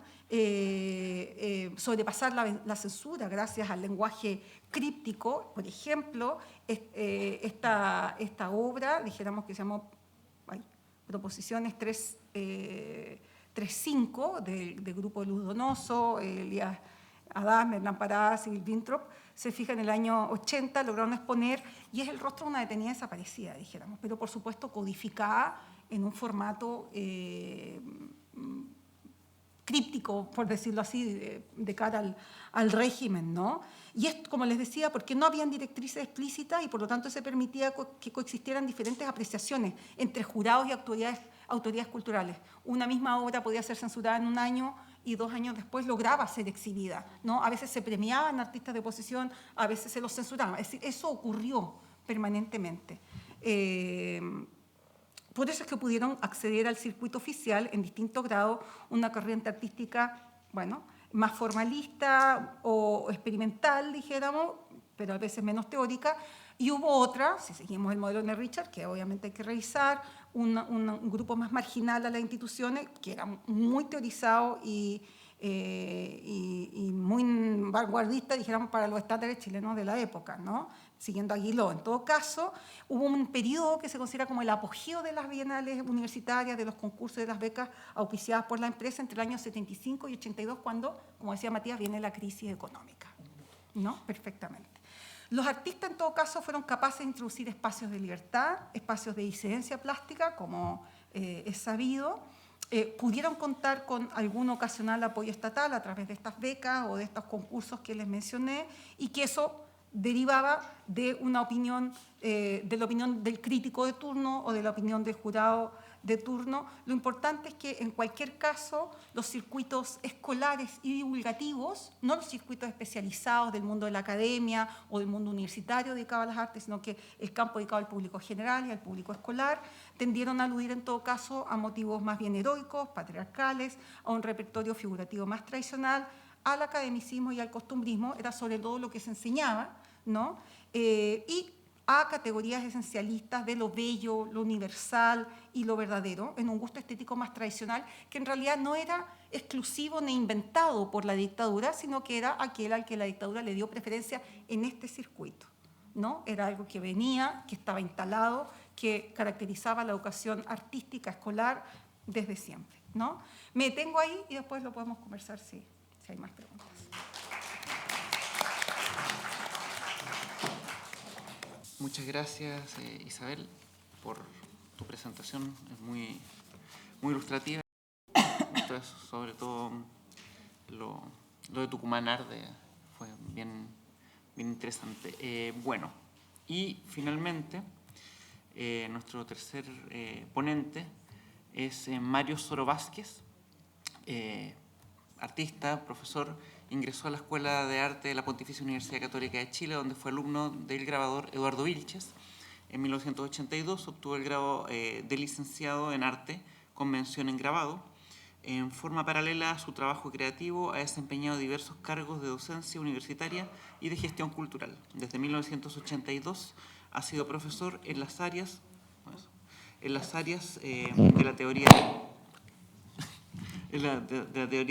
sobrepasar la censura gracias al lenguaje críptico. Por ejemplo, esta obra, dijéramos que se llamó Proposiciones 3.5 del grupo Luz Donoso, Elías Adame, Hernán Parás y Winthrop, se fija en el año 80, lograron exponer, y es el rostro de una detenida desaparecida, dijéramos, pero por supuesto codificada en un formato críptico, por decirlo así, de cara al régimen, ¿no? Y es, como les decía, porque no habían directrices explícitas y por lo tanto se permitía que coexistieran diferentes apreciaciones entre jurados y autoridades culturales. Una misma obra podía ser censurada en un año y 2 años después lograba ser exhibida, ¿no? A veces se premiaban artistas de oposición, a veces se los censuraban. Es decir, eso ocurrió permanentemente. Por eso es que pudieron acceder al circuito oficial en distinto grado una corriente artística, bueno, más formalista o experimental, dijéramos, pero a veces menos teórica, y hubo otra, si seguimos el modelo de Richard, que obviamente hay que revisar, un grupo más marginal a las instituciones, que era muy teorizado y y muy vanguardista, dijéramos, para los estándares chilenos de la época, ¿no? Siguiendo a Aguiló. En todo caso, hubo un periodo que se considera como el apogeo de las bienales universitarias, de los concursos de las becas auspiciadas por la empresa entre el año 75 y 82, cuando, como decía Matías, viene la crisis económica, ¿no? Perfectamente. Los artistas, en todo caso, fueron capaces de introducir espacios de libertad, espacios de disidencia plástica, como es sabido. Pudieron contar con algún ocasional apoyo estatal a través de estas becas o de estos concursos que les mencioné, y que eso derivaba de una opinión, de la opinión del crítico de turno o de la opinión del jurado de turno. Lo importante es que en cualquier caso los circuitos escolares y divulgativos, no los circuitos especializados del mundo de la academia o del mundo universitario dedicado a las artes, sino que el campo dedicado al público general y al público escolar, tendieron a aludir en todo caso a motivos más bien heroicos, patriarcales, a un repertorio figurativo más tradicional, al academicismo y al costumbrismo, era sobre todo lo que se enseñaba, ¿no? Y a categorías esencialistas de lo bello, lo universal y lo verdadero, en un gusto estético más tradicional, que en realidad no era exclusivo ni inventado por la dictadura, sino que era aquel al que la dictadura le dio preferencia en este circuito, ¿no? Era algo que venía, que estaba instalado, que caracterizaba la educación artística escolar desde siempre, ¿no? Me detengo ahí y después lo podemos conversar si hay más preguntas. Muchas gracias, Isabel, por tu presentación. Es muy ilustrativa. Entonces, sobre todo lo de Tucumán Arde fue bien interesante. Bueno, y finalmente nuestro tercer ponente es Mario Soro Vázquez, artista, profesor. Ingresó a la Escuela de Arte de la Pontificia Universidad Católica de Chile, donde fue alumno del grabador Eduardo Vilches. En 1982 obtuvo el grado de licenciado en arte con mención en grabado. En forma paralela a su trabajo creativo, ha desempeñado diversos cargos de docencia universitaria y de gestión cultural. Desde 1982 ha sido profesor en las áreas de la teoría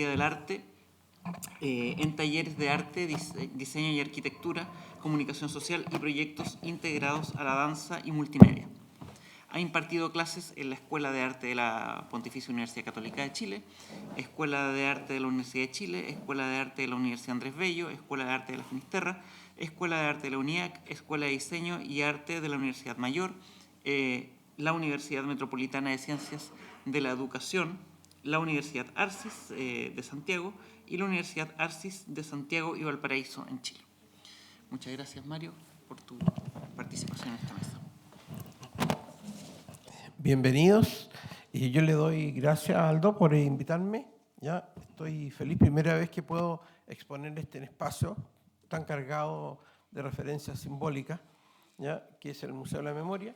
del arte, en talleres de arte, diseño y arquitectura, comunicación social y proyectos integrados a la danza y multimedia. Ha impartido clases en la Escuela de Arte de la Pontificia Universidad Católica de Chile, Escuela de Arte de la Universidad de Chile, Escuela de Arte de la Universidad Andrés Bello, Escuela de Arte de la Finisterra, Escuela de Arte de la UNIAC, Escuela de Diseño y Arte de la Universidad Mayor, la Universidad Metropolitana de Ciencias de la Educación, la Universidad Arcis de Santiago y la Universidad Arcis de Santiago y Valparaíso en Chile. Muchas gracias, Mario, por tu participación en esta mesa. Bienvenidos. Y yo le doy gracias a Aldo por invitarme. Ya estoy feliz, primera vez que puedo exponer este espacio tan cargado de referencias simbólicas, ya, que es el Museo de la Memoria.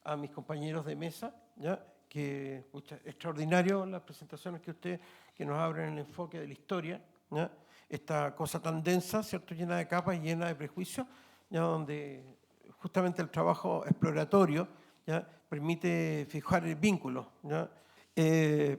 A mis compañeros de mesa, ya, que extraordinario las presentaciones que nos abren el enfoque de la historia, ¿ya? Esta cosa tan densa, ¿cierto?, llena de capas y llena de prejuicios, ¿ya?, donde justamente el trabajo exploratorio, ¿ya?, permite fijar el vínculo, ¿ya?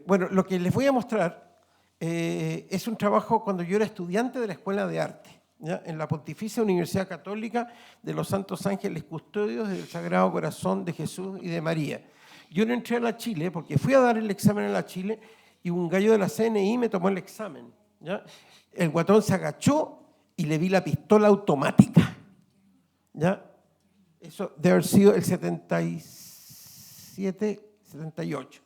Bueno, lo que les voy a mostrar es un trabajo cuando yo era estudiante de la Escuela de Arte, ¿ya?, en la Pontificia Universidad Católica de los Santos Ángeles Custodios del Sagrado Corazón de Jesús y de María. Yo no entré a la Chile porque fui a dar el examen a la Chile y un gallo de la CNI me tomó el examen, ¿ya? El guatón se agachó y le vi la pistola automática, ¿ya? Eso debe haber sido el 78.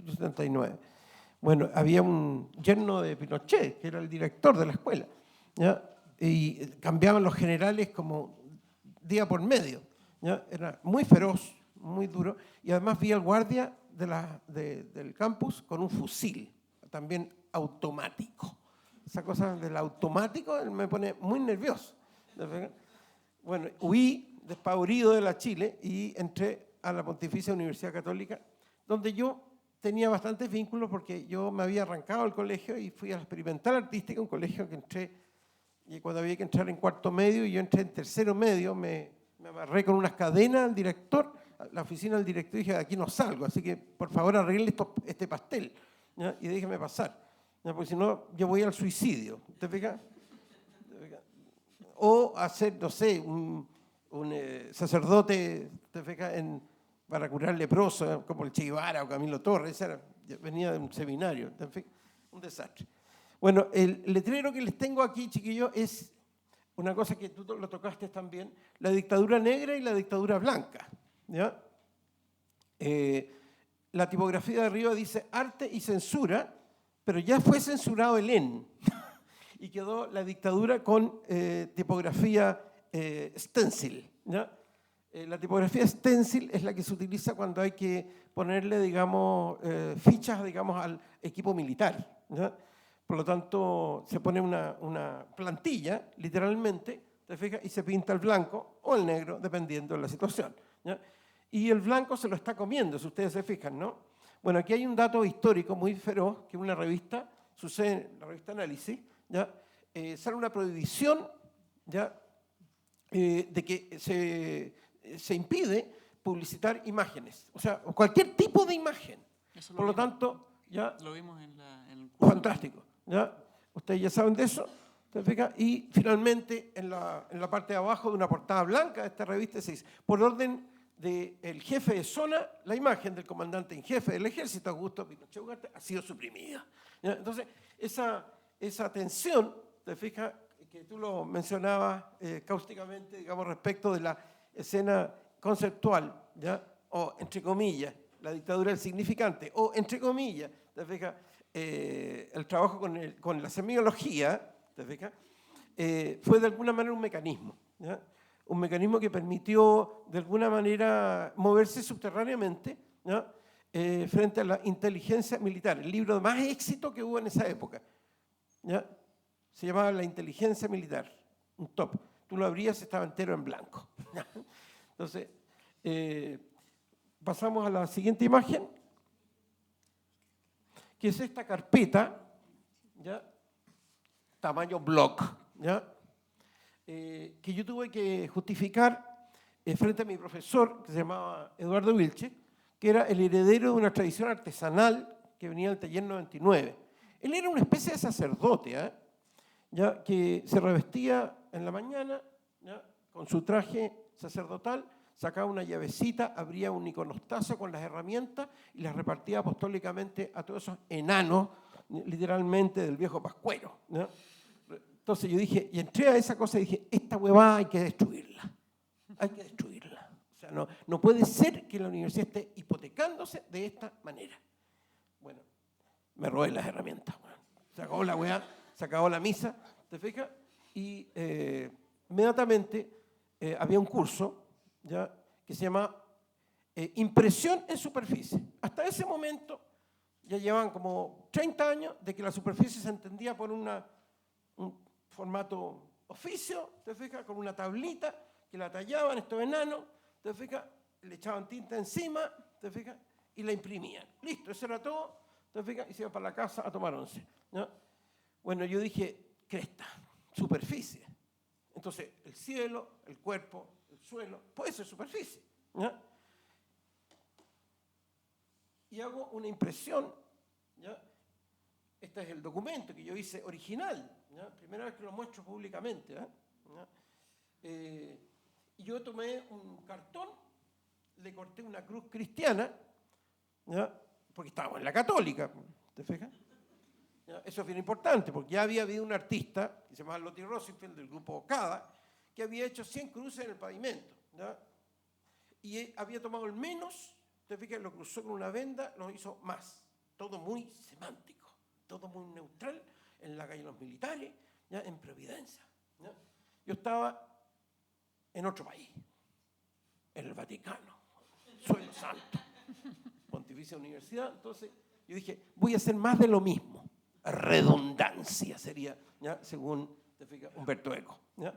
79. Bueno, había un yerno de Pinochet, que era el director de la escuela, ¿ya? Y cambiaban los generales como día por medio, ¿ya? Era muy feroz, muy duro, y además vi al guardia del campus con un fusil, también automático. Esa cosa del automático me pone muy nervioso. Bueno, huí despavorido de la Chile y entré a la Pontificia Universidad Católica, donde yo tenía bastantes vínculos porque yo me había arrancado del colegio y fui a la Experimental Artística, un colegio que entré, y cuando había que entrar en cuarto medio, y yo entré en tercero medio, me amarré con unas cadenas al director, a la oficina del director, y dije, de aquí no salgo, así que por favor arregle este pastel, ¿ya?, y déjeme pasar, ¿ya? Porque si no, yo voy al suicidio. ¿Te fijas? O hacer, no sé, un sacerdote, ¿te fijas? Para curar leprosos, como el Che Guevara o Camilo Torres. Venía de un seminario. ¿Te fijas? Un desastre. Bueno, el letrero que les tengo aquí, chiquillos, es una cosa que tú lo tocaste también, la dictadura negra y la dictadura blanca. ¿Ya? La tipografía de arriba dice arte y censura, pero ya fue censurado el N y quedó la dictadura con tipografía stencil. ¿Ya? La tipografía stencil es la que se utiliza cuando hay que ponerle, digamos, fichas, digamos, al equipo militar. ¿Ya? Por lo tanto, se pone una plantilla, literalmente, ¿te fijas? Y se pinta el blanco o el negro, dependiendo de la situación. ¿Ya? Y el blanco se lo está comiendo, si ustedes se fijan, ¿no? Bueno, aquí hay un dato histórico muy feroz, que una revista, sucede en la revista Análisis, ¿ya? Sale una prohibición, ¿ya? De que se impide publicitar imágenes, o sea, cualquier tipo de imagen. Por lo tanto, ya... Lo vimos en el curso. Fantástico, ¿ya? Ustedes ya saben de eso, ¿te fijas? Y finalmente, en la parte de abajo de una portada blanca de esta revista se dice, por orden del jefe de zona, la imagen del comandante en jefe del ejército, Augusto Pinochet Ugarte, ha sido suprimida. ¿Ya? Entonces, esa tensión, te fijas, que tú lo mencionabas cáusticamente, digamos, respecto de la escena conceptual, ¿ya? O, entre comillas, la dictadura del significante, o, entre comillas, te fijas, el trabajo con la semiología, ¿te fijas? Fue de alguna manera un mecanismo, ¿ya? Un mecanismo que permitió de alguna manera moverse subterráneamente, ¿ya? Frente a la inteligencia militar. El libro de más éxito que hubo en esa época, ¿ya? Se llamaba La inteligencia militar, un top. Tú lo abrías, estaba entero en blanco. Entonces, pasamos a la siguiente imagen, que es esta carpeta, ¿ya? Tamaño block, ¿ya? Que yo tuve que justificar frente a mi profesor, que se llamaba Eduardo Vilche, que era el heredero de una tradición artesanal que venía del taller 99. Él era una especie de sacerdote, ¿ya? Que se revestía en la mañana, ¿ya? Con su traje sacerdotal, sacaba una llavecita, abría un iconostazo con las herramientas y las repartía apostólicamente a todos esos enanos, literalmente del viejo pascuero, ¿no? Entonces yo dije, y entré a esa cosa y dije, esta huevada hay que destruirla. Hay que destruirla. O sea, no puede ser que la universidad esté hipotecándose de esta manera. Bueno, me robé las herramientas. Bueno. Se acabó la hueá, se acabó la misa, ¿te fijas? Y inmediatamente había un curso, ¿ya? Que se llama impresión en superficie. Hasta ese momento ya llevan como 30 años de que la superficie se entendía por un formato oficio, ¿te fijas? Con una tablita que la tallaban estos enanos, ¿te fijas? Le echaban tinta encima, ¿te fijas? Y la imprimían. Listo, eso era todo, ¿te fijas? Y se iban para la casa a tomar once, ¿no? Bueno, yo dije, cresta, superficie. Entonces, el cielo, el cuerpo, el suelo, puede ser superficie, ¿ya? Y hago una impresión, ¿ya? Este es el documento que yo hice original, ¿ya? Primera vez que lo muestro públicamente, ¿ya? Y yo tomé un cartón, le corté una cruz cristiana, ¿ya? Porque estábamos en la católica, ¿te fijas? ¿Ya? Eso es bien importante, porque ya había habido un artista, que se llamaba Lottie Rosenfeld, del grupo Okada, que había hecho 100 cruces en el pavimento, ¿ya? Y había tomado el menos, te fijas, lo cruzó con una venda, lo hizo más. Todo muy semántico, todo muy neutral, en la calle de los militares, ¿ya? En Providencia, ¿ya? Yo estaba en otro país, en el Vaticano, suelo santo, Pontificia Universidad. Entonces yo dije, voy a hacer más de lo mismo, redundancia sería, ¿ya? Según, te fijas, Humberto Eco, ¿ya?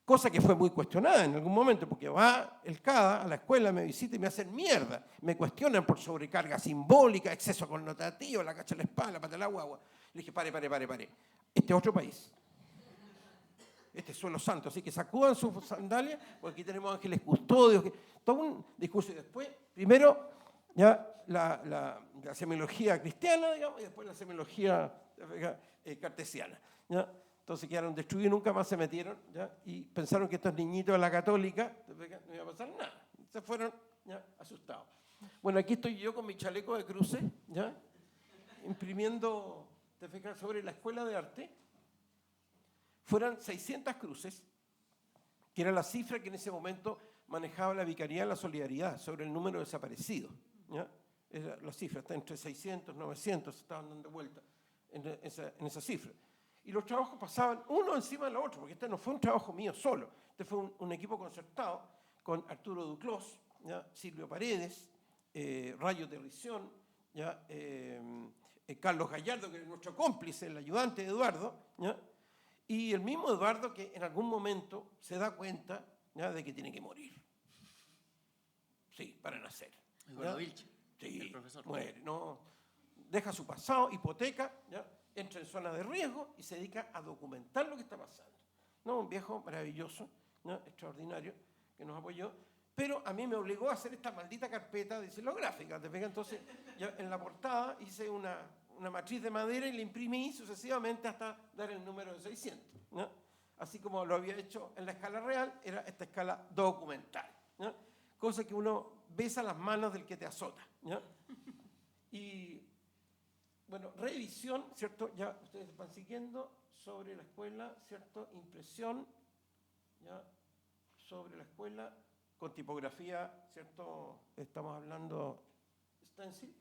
Cosa que fue muy cuestionada en algún momento, porque va el CADA a la escuela, me visita y me hacen mierda. Me cuestionan por sobrecarga simbólica, exceso connotativo, la cacha de la espada, la pata de la guagua. Le dije, pare. Este es otro país. Este es suelo santo, así que sacudan sus sandalias, porque aquí tenemos ángeles custodios. Todo un discurso. Y después, primero, ya la semiología cristiana, digamos, y después la semiología cartesiana. ¿Ya? Entonces quedaron destruidos, nunca más se metieron, ¿ya? Y pensaron que estos niñitos de la católica no iba a pasar nada. Se fueron, ¿ya? Asustados. Bueno, aquí estoy yo con mi chaleco de cruces, ¿ya? Imprimiendo, ¿te fijas? Sobre la escuela de arte. Fueron 600 cruces, que era la cifra que en ese momento manejaba la Vicaría de la Solidaridad sobre el número de desaparecidos, ¿ya? Era la cifra está entre 600, 900, estaban dando vuelta en esa cifra. Y los trabajos pasaban uno encima del otro, porque este no fue un trabajo mío solo. Este fue un equipo concertado con Arturo Duclos, ¿ya? Silvio Paredes, Rayo Terrición, ¿ya? Carlos Gallardo, que es nuestro cómplice, el ayudante de Eduardo, ¿ya? Y el mismo Eduardo que en algún momento se da cuenta, ¿ya? De que tiene que morir. Sí, para nacer. Eduardo Vilche, sí, el profesor. Muere, no, deja su pasado, hipoteca, ¿ya? Entra en zona de riesgo y se dedica a documentar lo que está pasando. ¿No? Un viejo maravilloso, ¿no? Extraordinario, que nos apoyó, pero a mí me obligó a hacer esta maldita carpeta de xilográfica. Entonces, ya en la portada hice una matriz de madera y la imprimí sucesivamente hasta dar el número de 600. ¿No? Así como lo había hecho en la escala real, era esta escala documental. ¿No? Cosa que uno besa las manos del que te azota. ¿No? Y bueno, revisión, ¿cierto? Ya ustedes van siguiendo sobre la escuela, ¿cierto? Impresión, ¿ya? Sobre la escuela, con tipografía, ¿cierto? Estamos hablando stencil.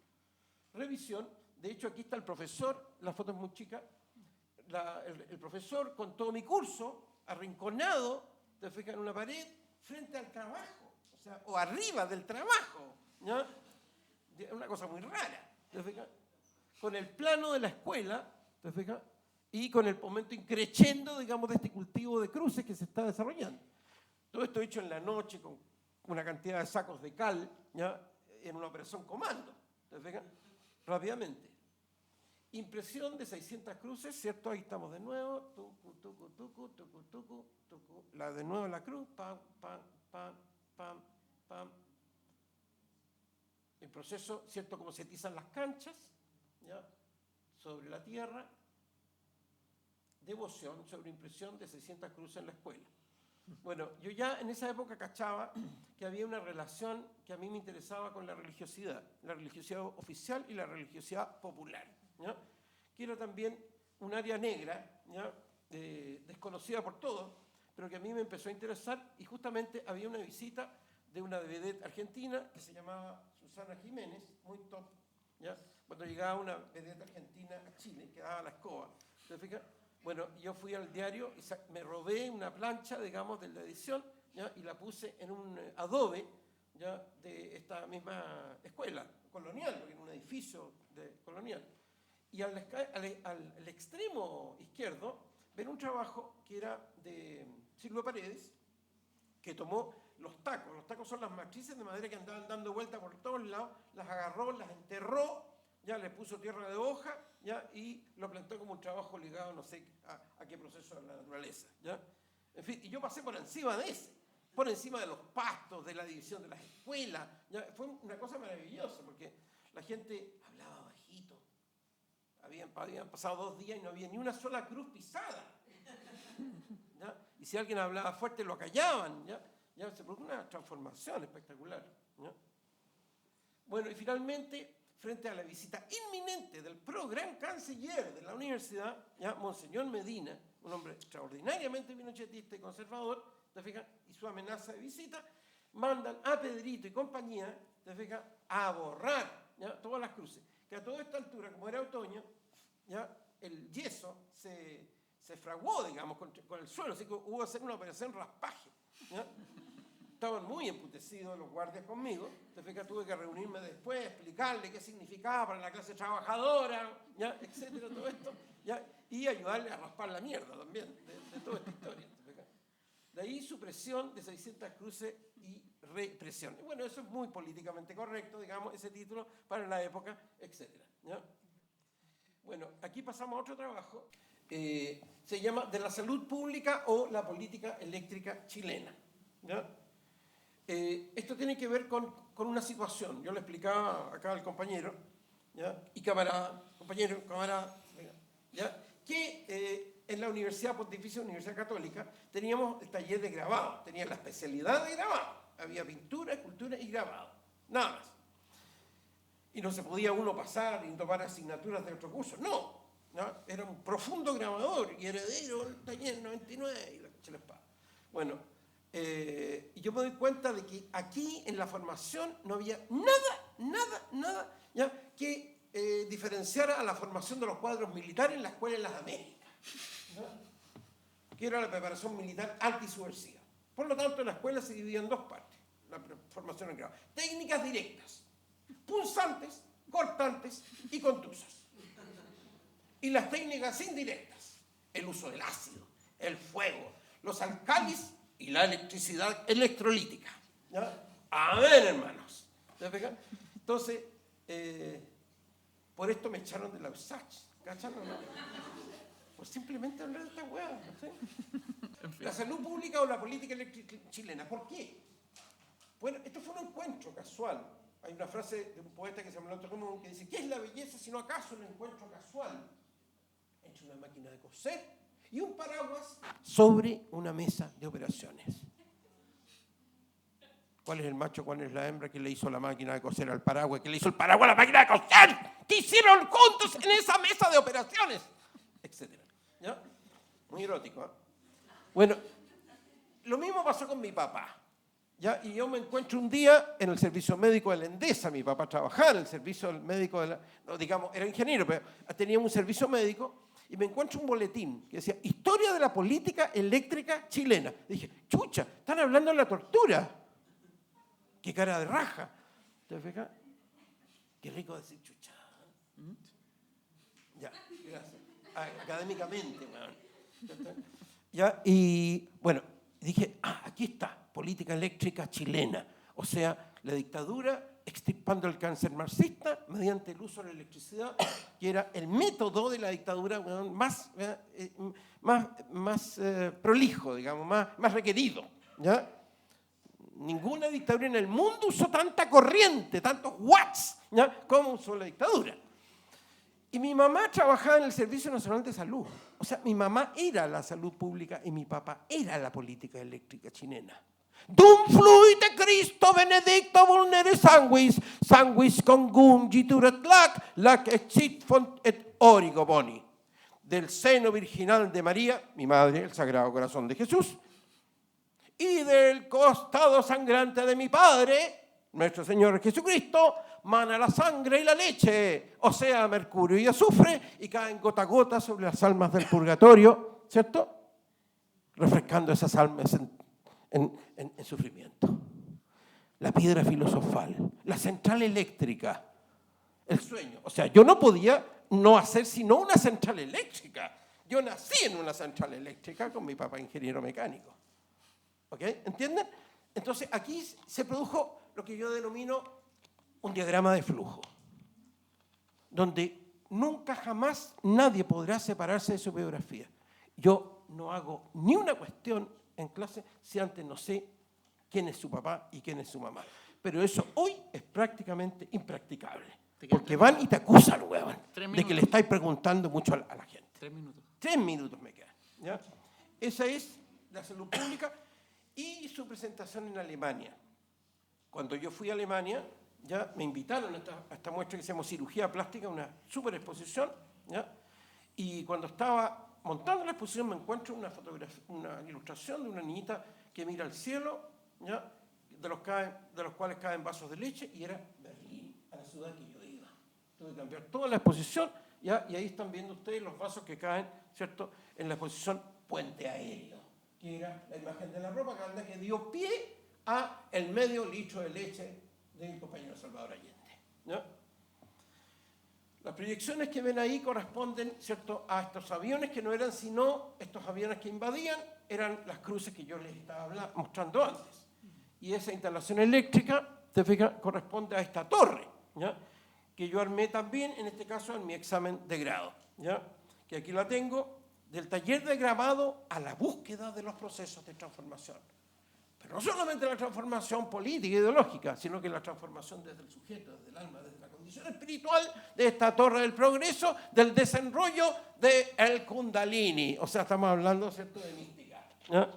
Revisión, de hecho aquí está el profesor, la foto es muy chica, el profesor con todo mi curso, arrinconado, te fijas en una pared, frente al trabajo, o sea, o arriba del trabajo, ¿ya? Es una cosa muy rara, ¿te fijas? Con el plano de la escuela, ¿te fijas? Y con el momento increciendo, digamos, de este cultivo de cruces que se está desarrollando. Todo esto hecho en la noche con una cantidad de sacos de cal, ¿ya? En una operación comando, ¿te fijas? Rápidamente. Impresión de 600 cruces, ¿cierto? Ahí estamos de nuevo. Tucu, tucu, tucu, tucu, tucu, tucu. De nuevo la cruz. Pam, pam, pam, pam, pam. El proceso, ¿cierto? Como se tizan las canchas, ¿ya? Sobre la tierra. Devoción sobre impresión de 600 cruces en la escuela. Bueno, yo ya en esa época cachaba que había una relación que a mí me interesaba con la religiosidad oficial y la religiosidad popular, ¿ya? Que era también un área negra, ¿ya? Desconocida por todos, pero que a mí me empezó a interesar, y justamente había una visita de una vedette argentina que se llamaba Susana Jiménez, muy top, ¿ya? Cuando llegaba una vedette argentina a Chile, que daba la escoba, ¿te fijas? Bueno, yo fui al diario y me robé una plancha, digamos, de la edición, ¿ya? Y la puse en un adobe, ¿ya? De esta misma escuela colonial, porque era un edificio colonial. Y al extremo izquierdo ven un trabajo que era de Silvio Paredes, que tomó los tacos. Los tacos son las matrices de madera que andaban dando vuelta por todos lados, las agarró, las enterró, ya le puso tierra de hoja, ya, y lo plantó como un trabajo ligado, no sé a qué proceso de la naturaleza, ya. En fin, y yo pasé por encima de ese, por encima de los pastos, de la división de las escuelas, ya. Fue una cosa maravillosa, porque la gente hablaba bajito. Habían pasado 2 días y no había ni una sola cruz pisada, ¿ya? Y si alguien hablaba fuerte lo acallaban, ya se produjo una transformación espectacular, ¿ya? Bueno, y finalmente, frente a la visita inminente del gran canciller de la universidad, ¿ya? Monseñor Medina, un hombre extraordinariamente pinochetista y conservador, ¿te fijas? Y su amenaza de visita, mandan a Pedrito y compañía, ¿te fijas? A borrar, ¿ya? Todas las cruces. Que a toda esta altura, como era otoño, ¿ya? El yeso se fraguó, digamos, con el suelo, así que hubo que hacer una operación raspaje, ¿ya? Estaban muy emputecidos los guardias conmigo, te fijas, tuve que reunirme después, explicarle qué significaba para la clase trabajadora, ¿ya? Etcétera, todo esto, ¿ya? Y ayudarle a raspar la mierda también de toda esta historia, te fijas. De ahí supresión de 600 cruces y represión. Y bueno, eso es muy políticamente correcto, digamos, ese título para la época, etcétera, ¿ya? Bueno, aquí pasamos a otro trabajo, se llama De la salud pública o la política eléctrica chilena, ¿ya? Esto tiene que ver con una situación, yo le explicaba acá al compañero, ¿ya? Y camarada, compañero, camarada, ¿ya? Que en la Universidad Pontificia, Universidad Católica, teníamos el taller de grabado, tenía la especialidad de grabado, había pintura, escultura y grabado, nada más. Y no se podía uno pasar y tomar asignaturas de otro curso, no, era un profundo grabador y heredero del taller 99 y la coche la espada. Bueno, y yo me doy cuenta de que aquí en la formación no había nada, ¿ya? Que diferenciara a la formación de los cuadros militares en la Escuela de las Américas, ¿no? Que era la preparación militar antisubversiva. Por lo tanto, la escuela se dividía en dos partes, la formación en grado. Técnicas directas, punzantes, cortantes y contusas. Y las técnicas indirectas, el uso del ácido, el fuego, los alcalis y la electricidad electrolítica. ¿Ya? Amén, hermanos. ¿Te fijas? Entonces, por esto me echaron de la USACH, ¿cachan o no? Pues simplemente hablar de esta hueá, ¿no sé? La salud pública o la política eléctrica chilena, ¿por qué? Bueno, esto fue un encuentro casual. Hay una frase de un poeta que se llama Lotte Común que dice: ¿qué es la belleza sino acaso un encuentro casual entre una máquina de coser y un paraguas sobre una mesa de operaciones? ¿Cuál es el macho, cuál es la hembra? ¿Qué le hizo la máquina de coser al paraguas? ¿Qué le hizo el paraguas a la máquina de coser? ¿Qué hicieron juntos en esa mesa de operaciones? Etcétera. ¿Ya? Muy erótico, ¿eh? Bueno, lo mismo pasó con mi papá. ¿Ya? Y yo me encuentro un día en el servicio médico de la Endesa. Mi papá trabajaba en el servicio médico de la... No, digamos, era ingeniero, pero tenía un servicio médico. Y me encuentro un boletín que decía: Historia de la política eléctrica chilena. Dije, chucha, están hablando de la tortura. Qué cara de raja. ¿Te fijas? Qué rico decir chucha. Ya, gracias. Académicamente, man. Ya, y bueno, dije, aquí está, política eléctrica chilena. O sea, la dictadura extirpando el cáncer marxista mediante el uso de la electricidad, que era el método de la dictadura más prolijo, digamos, más requerido. ¿Ya? Ninguna dictadura en el mundo usó tanta corriente, tantos watts, ¿ya? Como usó la dictadura. Y mi mamá trabajaba en el Servicio Nacional de Salud. O sea, mi mamá era la salud pública y mi papá era la política eléctrica chilena. Dum fluite Cristo benedicto vulnere sanguis congungitur lac exit font et origo boni. Del seno virginal de María, mi madre, el Sagrado Corazón de Jesús, y del costado sangrante de mi Padre, nuestro Señor Jesucristo, mana la sangre y la leche, o sea, mercurio y azufre, y caen gota a gota sobre las almas del purgatorio, ¿cierto? Refrescando esas almas en sufrimiento. La piedra filosofal, la central eléctrica, el sueño. O sea, yo no podía no hacer sino una central eléctrica. Yo nací en una central eléctrica con mi papá ingeniero mecánico. ¿Ok? ¿Entienden? Entonces aquí se produjo lo que yo denomino un diagrama de flujo, donde nunca jamás nadie podrá separarse de su biografía. Yo no hago ni una cuestión en clase si antes no sé quién es su papá y quién es su mamá. Pero eso hoy es prácticamente impracticable, porque van y te acusan, huevón, de que le estáis preguntando mucho a la gente. 3 minutos. 3 minutos me quedan. ¿Ya? Esa es la salud pública. Y su presentación en Alemania. Cuando yo fui a Alemania, ya me invitaron a esta muestra que se llama Cirugía Plástica, una super exposición, ¿ya? Y cuando estaba montando la exposición me encuentro una fotografía, una ilustración de una niñita que mira al cielo, ¿ya? De los cuales caen vasos de leche, y era Berlín, a la ciudad que yo iba. Tuve que cambiar toda la exposición, ¿ya? Y ahí están viendo ustedes los vasos que caen, ¿cierto?, en la exposición Puente Aéreo, que era la imagen de la propaganda que dio pie a el medio litro de leche del compañero Salvador Allende, ¿no? Las proyecciones que ven ahí corresponden, ¿cierto?, a estos aviones que no eran sino estos aviones que invadían, eran las cruces que yo les estaba mostrando antes. Y esa instalación eléctrica, te fijas, corresponde a esta torre, ¿ya?, que yo armé también, en este caso, en mi examen de grado, ¿ya?, que aquí la tengo, del taller de grabado a la búsqueda de los procesos de transformación. Pero no solamente la transformación política e ideológica, sino que la transformación desde el sujeto, desde el alma, desde la condición. condición espiritual de esta torre del progreso, del desenrollo del Kundalini. O sea, estamos hablando, ¿cierto?, de mística. ¿Ya?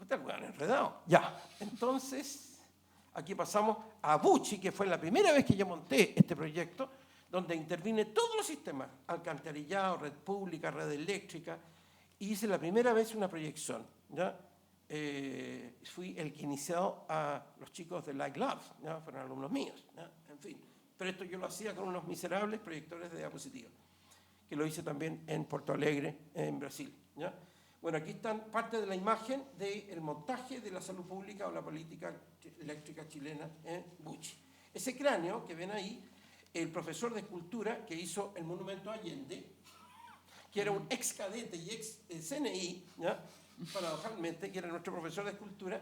¿Ustedes lo han enredado? Ya. Entonces, aquí pasamos a Bucci, que fue la primera vez que yo monté este proyecto, donde intervine todos los sistemas, alcantarillado, red pública, red eléctrica, y hice la primera vez una proyección. ¿Ya? Fui el que inició a los chicos de Light Love, ¿ya? Fueron alumnos míos, ¿ya? En fin. Pero esto yo lo hacía con unos miserables proyectores de diapositivas, que lo hice también en Porto Alegre, en Brasil, ¿ya? Bueno, aquí están parte de la imagen del montaje de la salud pública o la política eléctrica chilena en Bucci. Ese cráneo que ven ahí, el profesor de escultura que hizo el monumento a Allende, que era un ex cadete y ex CNI, ¿ya? Paradojalmente, que era nuestro profesor de escultura,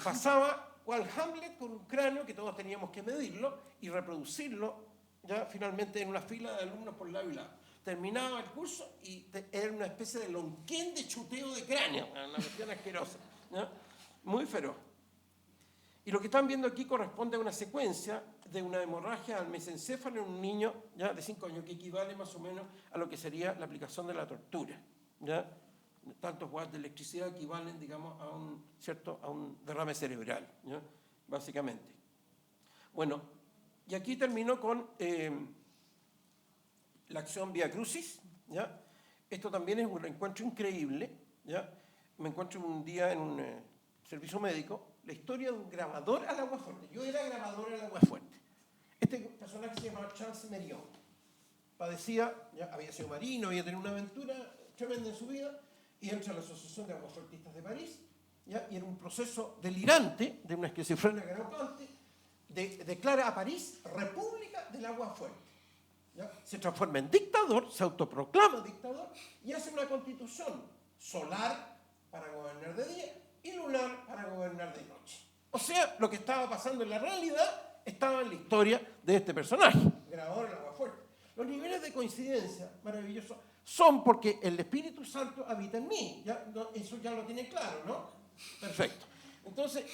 pasaba cual Hamlet con un cráneo que todos teníamos que medirlo y reproducirlo ya finalmente en una fila de alumnos por lado y lado. Terminaba el curso y era una especie de lonquén de chuteo de cráneo, una cuestión asquerosa, ¿ya? Muy feroz. Y lo que están viendo aquí corresponde a una secuencia de una hemorragia al mesencéfalo en un niño ya de 5 años, que equivale más o menos a lo que sería la aplicación de la tortura, ¿ya? Tantos watts de electricidad equivalen, digamos, a un derrame cerebral, ¿ya? Básicamente. Bueno, y aquí termino con la acción Vía Crucis, ¿ya? Esto también es un encuentro increíble, ¿ya? Me encuentro un día en un servicio médico, la historia de un grabador al agua fuerte. Yo era grabador al agua fuerte. Este personaje se llamaba Charles Merion. Padecía, ya había sido marino, había tenido una aventura tremenda en su vida, y entra a la Asociación de Aguafuertistas de París, ¿ya? Y era un proceso delirante de una esquizofrenia galopante, declara a París República del Agua Fuerte. ¿Ya? Se transforma en dictador, se autoproclama dictador y hace una constitución solar para gobernar de día y lunar para gobernar de noche. O sea, lo que estaba pasando en la realidad estaba en la historia de este personaje, grabador del agua fuerte. Los niveles de coincidencia maravillosos son porque el Espíritu Santo habita en mí. ¿Ya? Eso ya lo tiene claro, ¿no? Perfecto. Entonces,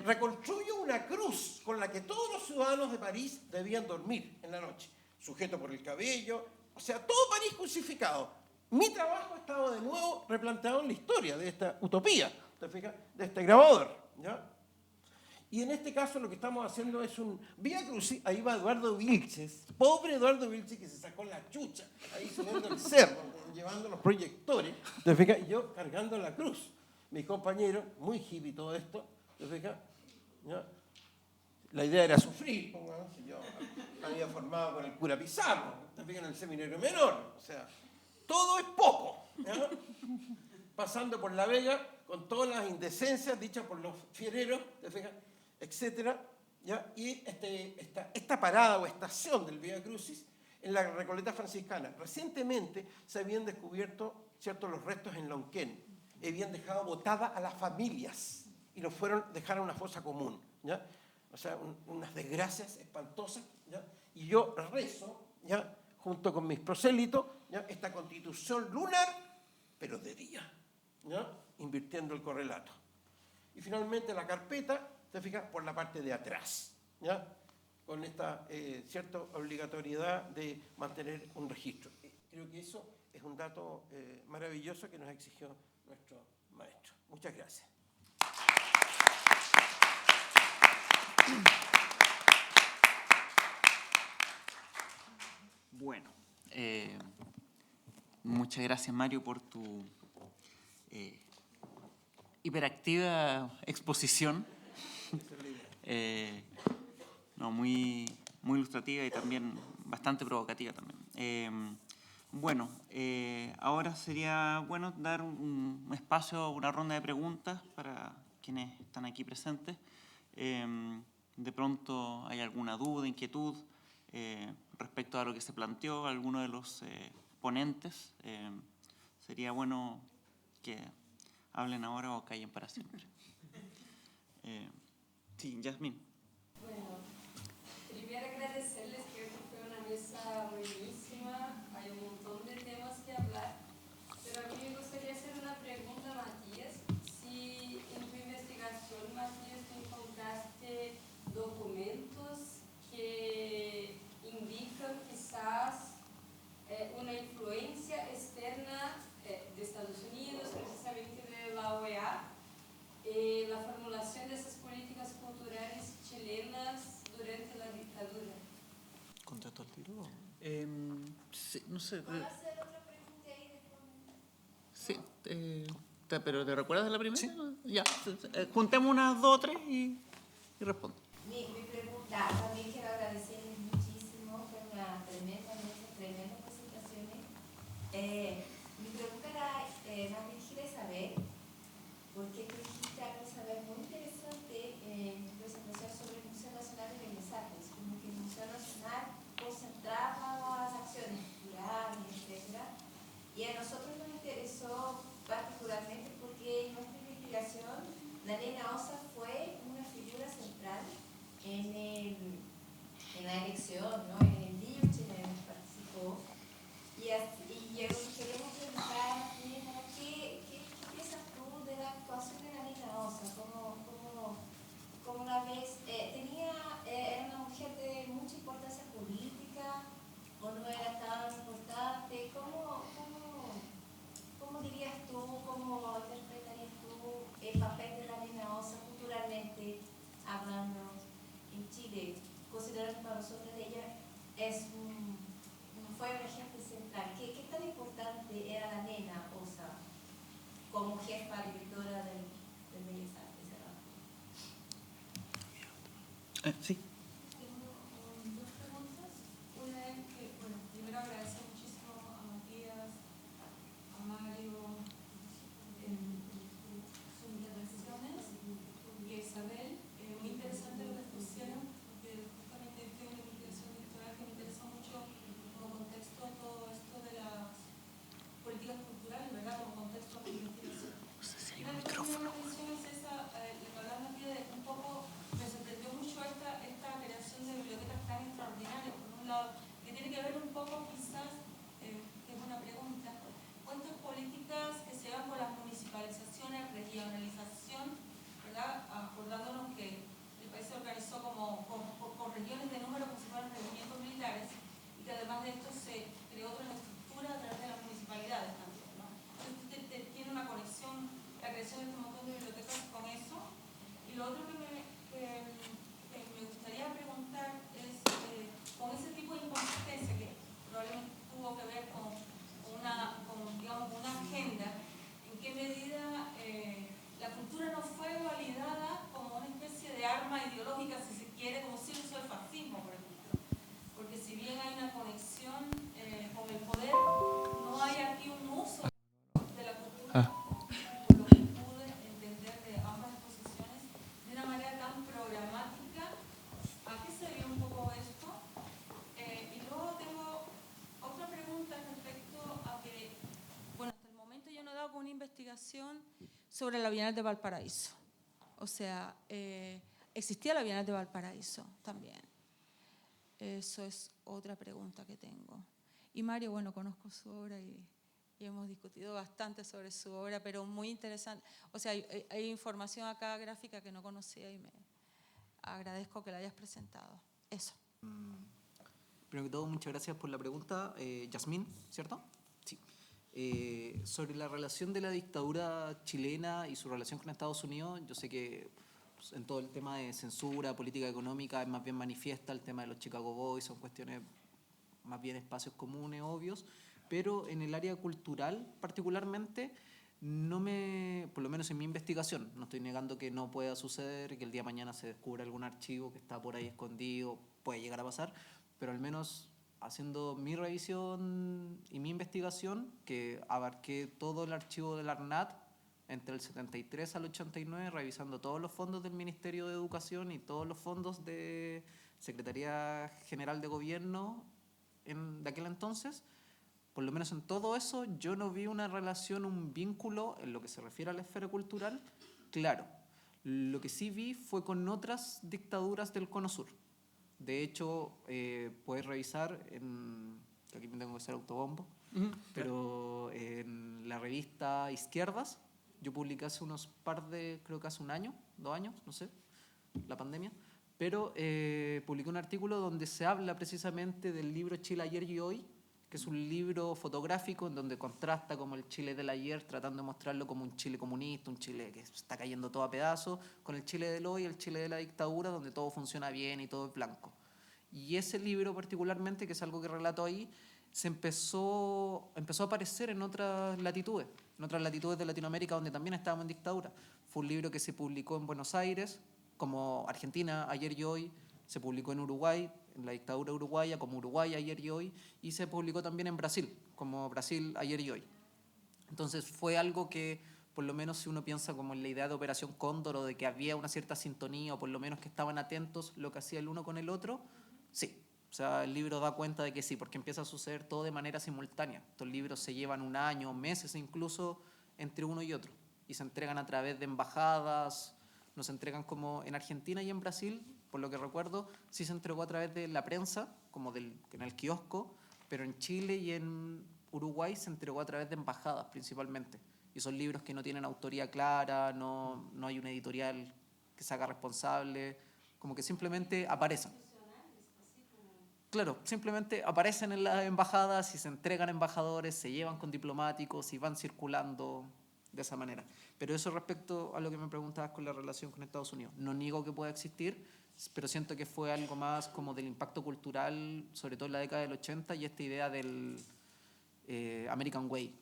reconstruyo una cruz con la que todos los ciudadanos de París debían dormir en la noche, sujeto por el cabello, o sea, todo París crucificado. Mi trabajo estaba de nuevo replanteado en la historia de esta utopía, ¿te fijas? De este grabador, ¿ya? Y en este caso lo que estamos haciendo es un Vía Crucis. Ahí va Eduardo Vilches, pobre Eduardo Vilches, que se sacó la chucha, ahí subiendo el cerro, llevando los proyectores, ¿te fijas? Y yo cargando la cruz. Mi compañero, muy hippie todo esto, ¿te fijas? ¿Ya? La idea era sufrir, si yo había formado con el cura Pizarro, ¿te fijas? En el seminario menor, o sea, todo es poco, ¿ya? Pasando por La Vega con todas las indecencias dichas por los fiereros, ¿te fijas? Etcétera, ¿ya? Y esta parada o estación del Vía Crucis en la Recoleta franciscana. Recientemente se habían descubierto, ¿cierto?, los restos en Lonquén. Habían dejado botada a las familias y los dejaron en una fosa común, ¿ya? O sea, unas desgracias espantosas, ¿ya? Y yo rezo, ¿ya?, junto con mis prosélitos, ¿ya?, esta constitución lunar, pero de día, ¿ya?, invirtiendo el correlato. Y finalmente la carpeta, te fijas, por la parte de atrás, ¿ya?, con esta cierta obligatoriedad de mantener un registro. Creo que eso es un dato maravilloso que nos exigió nuestro maestro. Muchas gracias. Bueno, muchas gracias, Mario, por tu hiperactiva exposición. No, muy ilustrativa y también bastante provocativa también. Bueno, ahora sería bueno dar un espacio, una ronda de preguntas para quienes están aquí presentes. De pronto hay alguna duda, inquietud respecto a lo que se planteó alguno de los ponentes. Sería bueno que hablen ahora o callen para siempre. Sí, Yasmín. Bueno, primero agradecerles que hoy fue una mesa buenísima, hay un montón de temas que hablar, pero a mí me gustaría hacer una pregunta, Matías. Si en tu investigación, Matías, tú encontraste documentos que Sí, no sé. ¿Puedo hacer otra pregunta ahí después? Sí, pero ¿te recuerdas de la primera? Sí. Ya, juntemos unas 2 o 3 y respondo. Mi pregunta, también quiero agradecerles muchísimo, fue una tremenda presentación. Mi pregunta era más dirigida a saber, porque tú dijiste algo saber muy interesante en tu presentación sobre el Museo Nacional de Bellas Artes, como que el Museo Nacional concentraba las acciones culturales, etcétera, y a nosotros nos interesó particularmente porque en nuestra investigación la Nena Osa fue una figura central en la elección, ¿no? En el libro chileno que participó. Y yo queremos preguntar, Nena, ¿qué piensas tú de la actuación de la Nena Osa? ¿Cómo la ves? ¿Era una mujer de mucha importancia política o no era tan importante? ¿Cómo dirías tú, cómo interpretarías tú el papel de la Nena Osa culturalmente hablando en Chile, considerando que para nosotros ella fue un agente central? ¿Qué tan importante era la Nena Osa como jefa directora del Bellas Artes? Sí. Tengo dos preguntas. Una es que, bueno, primero agradecer muchísimo a Matías, a Mario, sus intervenciones, y a Isabel. Muy interesante lo que expusieron, porque justamente tengo una investigación doctoral que me interesa mucho como contexto todo esto de las políticas culturales, ¿verdad? Como contexto de investigación. Y la que me llama la atención es esa, la que hablaba de un poco, me sorprendió mucho esta creación de bibliotecas tan extraordinarias, por un lado, que tiene que ver un poco quizás, que es una pregunta, con estas políticas que se van con las municipalizaciones, regionalización, ¿verdad? Acordándonos que el país se organizó como por regiones de número, como si fueran regimientos militares, y que además de esto se creó otra estructura a través de las municipalidades también, ¿no? Entonces tiene una conexión, la creación de este montón de bibliotecas con eso. Y lo otro que me gustaría preguntar es, con ese tipo de inconsistencia que probablemente tuvo que ver con digamos, una agenda, ¿en qué medida la cultura no fue validada como una especie de arma ideológica, si se quiere, como si usó el fascismo, por ejemplo? Porque si bien hay una conexión con el poder, no hay aquí un uso de la cultura, por lo que pude entender de ambas exposiciones, de una manera tan programática. ¿A qué se vio un poco esto? Y luego tengo otra pregunta respecto a que, bueno, hasta el momento yo no he dado con una investigación sobre la Bienal de Valparaíso. O sea, existía la Bienal de Valparaíso también. Eso es otra pregunta que tengo. Y Mario, bueno, conozco su obra y hemos discutido bastante sobre su obra, pero muy interesante. O sea, hay información acá gráfica que no conocía y me agradezco que la hayas presentado. Eso. Primero que todo, muchas gracias por la pregunta. Yasmín, ¿cierto? Sí. Sobre la relación de la dictadura chilena y su relación con Estados Unidos, yo sé que en todo el tema de censura, política económica, es más bien manifiesta el tema de los Chicago Boys, son cuestiones más bien espacios comunes, obvios, pero en el área cultural particularmente, por lo menos en mi investigación, no estoy negando que no pueda suceder, que el día de mañana se descubra algún archivo que está por ahí escondido, puede llegar a pasar, pero al menos haciendo mi revisión y mi investigación, que abarqué todo el archivo del ARNAT entre el 73 al 89, revisando todos los fondos del Ministerio de Educación y todos los fondos de Secretaría General de Gobierno de aquel entonces, por lo menos en todo eso, yo no vi una relación, un vínculo en lo que se refiere a la esfera cultural, claro. Lo que sí vi fue con otras dictaduras del Cono Sur. De hecho, puedes revisar, aquí me tengo que hacer autobombo, pero en la revista Izquierdas, yo publiqué hace creo que hace un año, 2 años, no sé, la pandemia, pero publiqué un artículo donde se habla precisamente del libro Chile ayer y hoy, que es un libro fotográfico en donde contrasta como el Chile del ayer, tratando de mostrarlo como un Chile comunista, un Chile que está cayendo todo a pedazos, con el Chile del hoy, el Chile de la dictadura, donde todo funciona bien y todo es blanco. Y ese libro particularmente, que es algo que relato ahí, se empezó a aparecer en otras latitudes de Latinoamérica donde también estábamos en dictadura. Fue un libro que se publicó en Buenos Aires, como Argentina, ayer y hoy, se publicó en Uruguay, en la dictadura uruguaya, como Uruguay, ayer y hoy, y se publicó también en Brasil, como Brasil, ayer y hoy. Entonces fue algo que, por lo menos si uno piensa como en la idea de Operación Cóndor o de que había una cierta sintonía o por lo menos que estaban atentos lo que hacía el uno con el otro, sí. O sea, el libro da cuenta de que sí, porque empieza a suceder todo de manera simultánea. Estos libros se llevan un año, meses incluso entre uno y otro y se entregan a través de embajadas, no se entregan como en Argentina y en Brasil, por lo que recuerdo, sí se entregó a través de la prensa, como en el kiosco, pero en Chile y en Uruguay se entregó a través de embajadas principalmente. Y son libros que no tienen autoría clara, no hay una editorial que se haga responsable, como que simplemente aparecen. Claro, simplemente aparecen en las embajadas y se entregan a embajadores, se llevan con diplomáticos y van circulando de esa manera. Pero eso respecto a lo que me preguntabas con la relación con Estados Unidos. No niego que pueda existir, pero siento que fue algo más como del impacto cultural, sobre todo en la década del 80, y esta idea del American Way,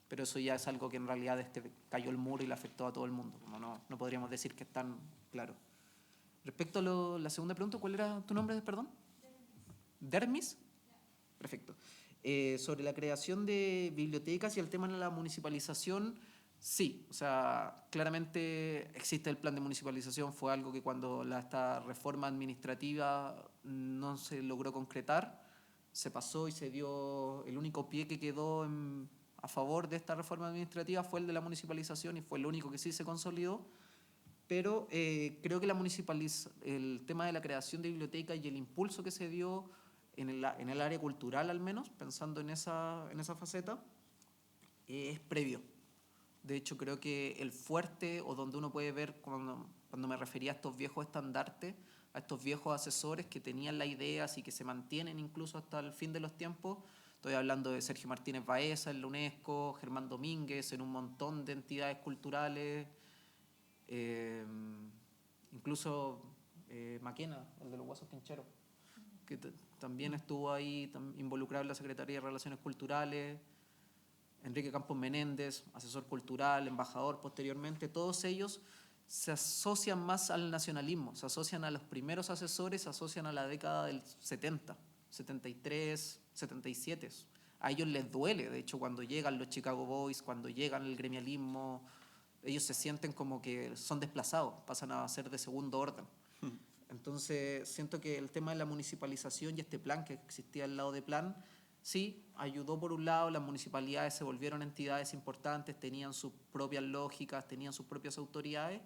pero eso ya es algo que en realidad cayó el muro y le afectó a todo el mundo. Como no podríamos decir que es tan claro. Respecto a la segunda pregunta, ¿cuál era tu nombre, perdón? ¿Dermis? Perfecto. Sobre la creación de bibliotecas y el tema de la municipalización, sí. O sea, claramente existe el plan de municipalización. Fue algo que cuando esta reforma administrativa no se logró concretar, se pasó y se dio, el único pie que quedó a favor de esta reforma administrativa fue el de la municipalización y fue el único que sí se consolidó. Pero creo que el tema de la creación de bibliotecas y el impulso que se dio en el área cultural, al menos, pensando en esa faceta, es previo. De hecho, creo que el fuerte, o donde uno puede ver, cuando me refería a estos viejos estandartes, a estos viejos asesores que tenían las ideas y que se mantienen incluso hasta el fin de los tiempos, estoy hablando de Sergio Martínez Baeza en la UNESCO, Germán Domínguez en un montón de entidades culturales, incluso Maquena, el de los Guasos Quincheros, que también estuvo ahí involucrado en la Secretaría de Relaciones Culturales, Enrique Campos Menéndez, asesor cultural, embajador posteriormente, todos ellos se asocian más al nacionalismo, se asocian a los primeros asesores, se asocian a la década del 70, 73, 77. A ellos les duele, de hecho, cuando llegan los Chicago Boys, cuando llegan el gremialismo, ellos se sienten como que son desplazados, pasan a ser de segundo orden. Entonces, siento que el tema de la municipalización y este plan que existía al lado de plan, sí, ayudó por un lado, las municipalidades se volvieron entidades importantes, tenían sus propias lógicas, tenían sus propias autoridades,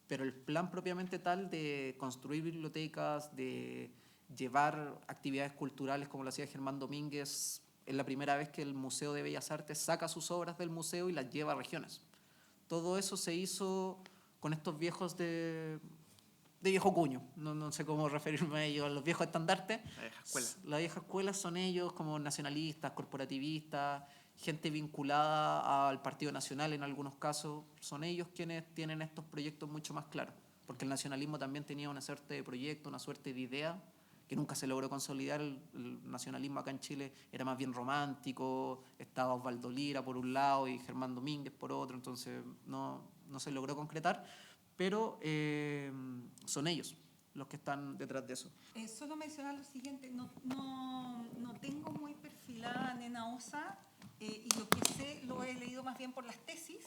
pero el plan propiamente tal de construir bibliotecas, de llevar actividades culturales como lo hacía Germán Domínguez, es la primera vez que el Museo de Bellas Artes saca sus obras del museo y las lleva a regiones. Todo eso se hizo con estos viejos de viejo cuño, no sé cómo referirme a ellos, a los viejos estandartes. La vieja escuela. La vieja escuela son ellos como nacionalistas, corporativistas, gente vinculada al Partido Nacional en algunos casos, son ellos quienes tienen estos proyectos mucho más claros, porque el nacionalismo también tenía una suerte de proyecto, una suerte de idea, que nunca se logró consolidar. El nacionalismo acá en Chile era más bien romántico, estaba Osvaldo Lira por un lado y Germán Domínguez por otro, entonces no se logró concretar, pero son ellos los que están detrás de eso. Solo mencionar lo siguiente, no tengo muy perfilada a Nena Osa, y lo que sé lo he leído más bien por las tesis.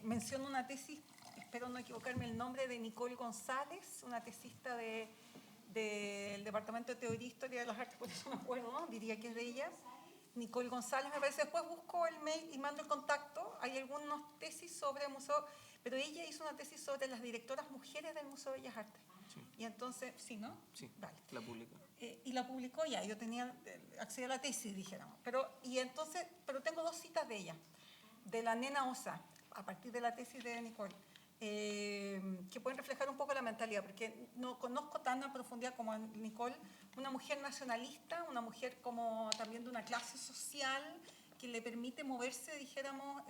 Menciono una tesis, espero no equivocarme el nombre, de Nicole González, una tesista del Departamento de Teoría e Historia de las Artes, por eso me acuerdo, ¿no? Diría que es de ella. Nicole González, me parece. Después busco el mail y mando el contacto. Hay algunas tesis sobre el museo, pero ella hizo una tesis sobre las directoras mujeres del Museo de Bellas Artes. Sí. Y entonces, ¿sí, no? Sí, vale. la publicó. Y la publicó ya, yo tenía accedido a la tesis, dijéramos. Pero tengo dos citas de ella, de la Nena Osa, a partir de la tesis de Nicole, que pueden reflejar un poco la mentalidad, porque no conozco tan a profundidad como Nicole, una mujer nacionalista, una mujer como también de una clase social que le permite moverse, dijéramos,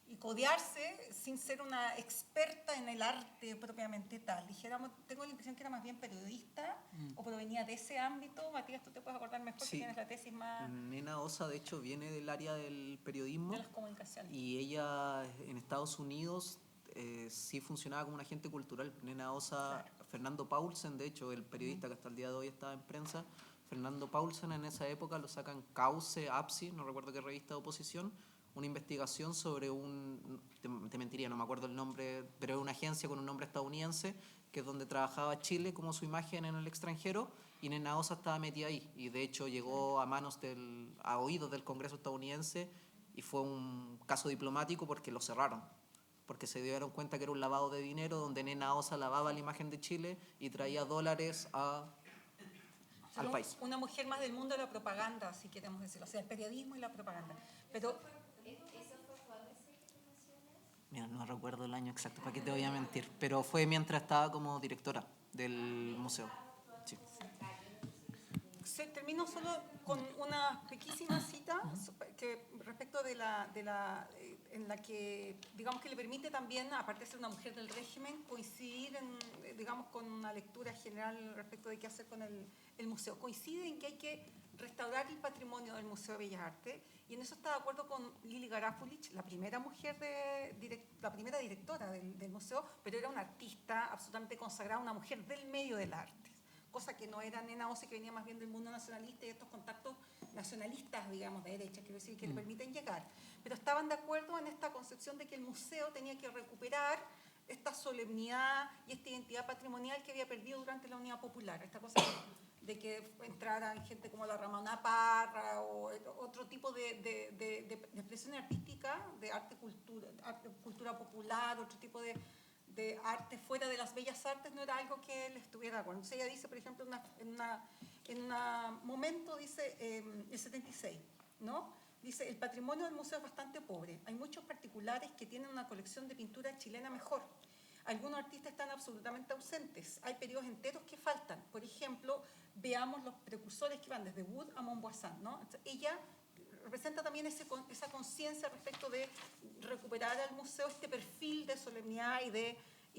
y codearse sin ser una experta en el arte propiamente tal. Dijéramos, tengo la impresión que era más bien periodista o provenía de ese ámbito. Matías, tú te puedes acordar mejor, Sí. que tienes la tesis más Nena Osa, de hecho, viene del área del periodismo. de las comunicaciones. Y ella en Estados Unidos sí funcionaba como un agente cultural. Nena Osa, Claro. Fernando Paulsen, de hecho, el periodista que hasta el día de hoy está en prensa, Fernando Paulsen en esa época lo sacan Cauce, APSI, no recuerdo qué revista de oposición, una investigación sobre te mentiría, no me acuerdo el nombre, pero es una agencia con un nombre estadounidense, que es donde trabajaba Chile como su imagen en el extranjero, y Nena Osa estaba metida ahí, y de hecho llegó a oídos del Congreso estadounidense, y fue un caso diplomático porque lo cerraron, porque se dieron cuenta que era un lavado de dinero donde Nena Osa lavaba la imagen de Chile y traía dólares al país. Una mujer más del mundo de la propaganda, si queremos decirlo, o sea, el periodismo y la propaganda. Pero Mira, no recuerdo el año exacto, ¿para qué te voy a mentir? Pero fue mientras estaba como directora del museo. Sí. termino solo con una pequeñísima cita que respecto en la que, digamos, que le permite también, aparte de ser una mujer del régimen, coincidir digamos, con una lectura general respecto de qué hacer con el museo. Coincide en que hay que restaurar el patrimonio del Museo de Bellas Artes, y en eso está de acuerdo con Lili Garafulich, la primera mujer, la primera directora del museo, pero era una artista absolutamente consagrada, una mujer del medio del arte, cosa que no era Nena Osa, que venía más bien del mundo nacionalista y estos contactos nacionalistas, digamos, de derecha, quiero decir, que le permiten llegar. Pero estaban de acuerdo en esta concepción de que el museo tenía que recuperar esta solemnidad y esta identidad patrimonial que había perdido durante la Unidad Popular, esta cosa de que entraran gente como la Ramona Parra o otro tipo de expresiones artísticas, de cultura popular, otro tipo de arte fuera de las bellas artes, no era algo que él estuviera de acuerdo. Entonces ella dice, por ejemplo, en un momento, dice, el 76, ¿no? Dice, el patrimonio del museo es bastante pobre. Hay muchos particulares que tienen una colección de pintura chilena mejor. Algunos artistas están absolutamente ausentes. Hay periodos enteros que faltan. Por ejemplo, veamos los precursores que van desde Wood a Montboisin, ¿no? Entonces, ella representa también esa conciencia respecto de recuperar al museo este perfil de solemnidad y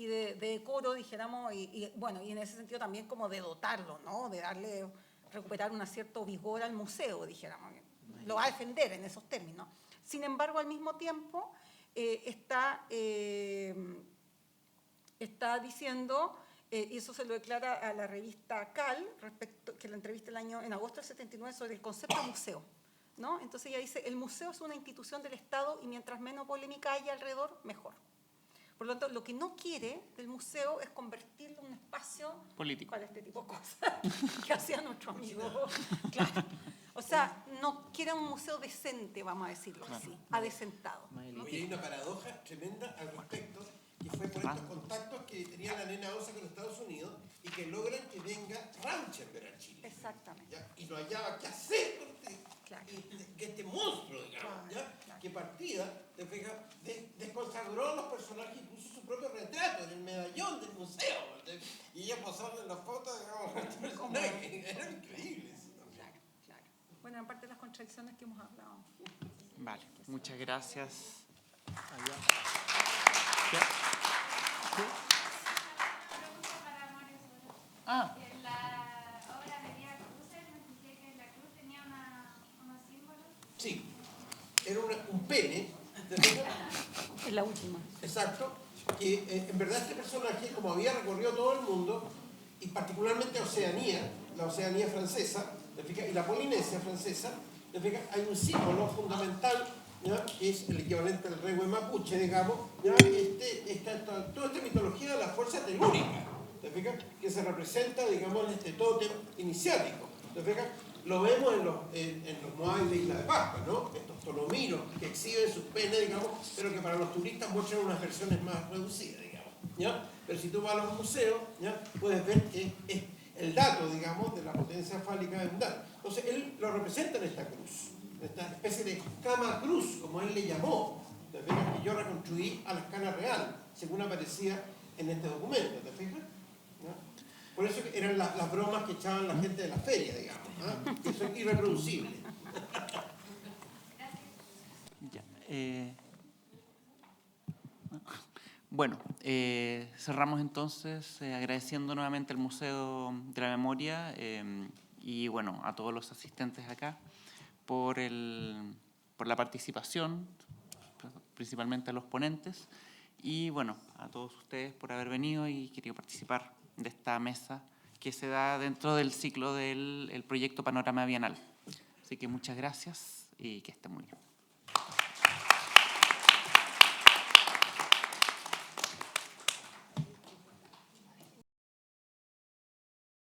de decoro, dijéramos, bueno, y en ese sentido también como de dotarlo, ¿no? De recuperar un cierto vigor al museo, dijéramos. Lo va a defender en esos términos. Sin embargo, al mismo tiempo, está diciendo, y eso se lo declara a la revista Cal, que la entrevista en agosto del 79 sobre el concepto de museo, ¿no? Entonces ella dice, el museo es una institución del Estado y mientras menos polémica haya alrededor, mejor. Por lo tanto, lo que no quiere del museo es convertirlo en un espacio político para este tipo de cosas que hacía nuestro amigo. Claro. O sea, no quiere un museo decente, vamos a decirlo así, adecentado. Oye, hay una paradoja tremenda al respecto, que fue por estos contactos que tenía la Nena Osa con Estados Unidos y que logran que venga Rauschenberg a Chile. Exactamente. ¿Ya? Y no hallaba qué hacer con Claro. este monstruo, digamos, Claro, ¿ya? claro. Que partida, te fijas, desconsagró a los personajes, incluso su propio retrato en el medallón del museo, ¿sí? Y ella posando en la foto, digamos, era increíble eso. Claro, claro. Bueno, en parte de las contradicciones que hemos hablado. Vale, muchas gracias. En la obra de Díaz Cruces me fijé que la cruz tenía unos símbolos. Sí, era un pene, ¿te fijas? Es la última. Exacto, que en verdad este personaje, como había recorrido todo el mundo, y particularmente Oceanía, la Oceanía francesa, ¿te fijas? Y la Polinesia francesa, ¿te fijas? Hay un símbolo fundamental, ¿ya? Que es el equivalente al rehue mapuche, digamos, ¿ya? Toda esta mitología de la fuerza telúrica, ¿te fijas? Que se representa, digamos, en este tótem iniciático, ¿te fijas? Lo vemos en los moais de Isla de Pascua, ¿no? Estos tolominos que exhiben sus penes, digamos, pero que para los turistas muestran unas versiones más reducidas, digamos, ¿ya? Pero si tú vas a los museos, ¿ya? Puedes ver que es el dato, digamos, de la potencia fálica de un dato. Entonces, él lo representa en esta cruz, esta especie de cama cruz, como él le llamó, ¿te fijas? Que yo reconstruí a la escala real, según aparecía en este documento, ¿te fijas? ¿Ya? Por eso eran las bromas que echaban la gente de la feria, digamos, ¿ah? Que son irreproducibles. Ya, Bueno, cerramos entonces agradeciendo nuevamente al Museo de la Memoria y bueno, a todos los asistentes acá por la participación, principalmente a los ponentes, y bueno, a todos ustedes por haber venido y querido participar de esta mesa que se da dentro del ciclo del proyecto Panorama Bienal. Así que muchas gracias y que estén muy bien.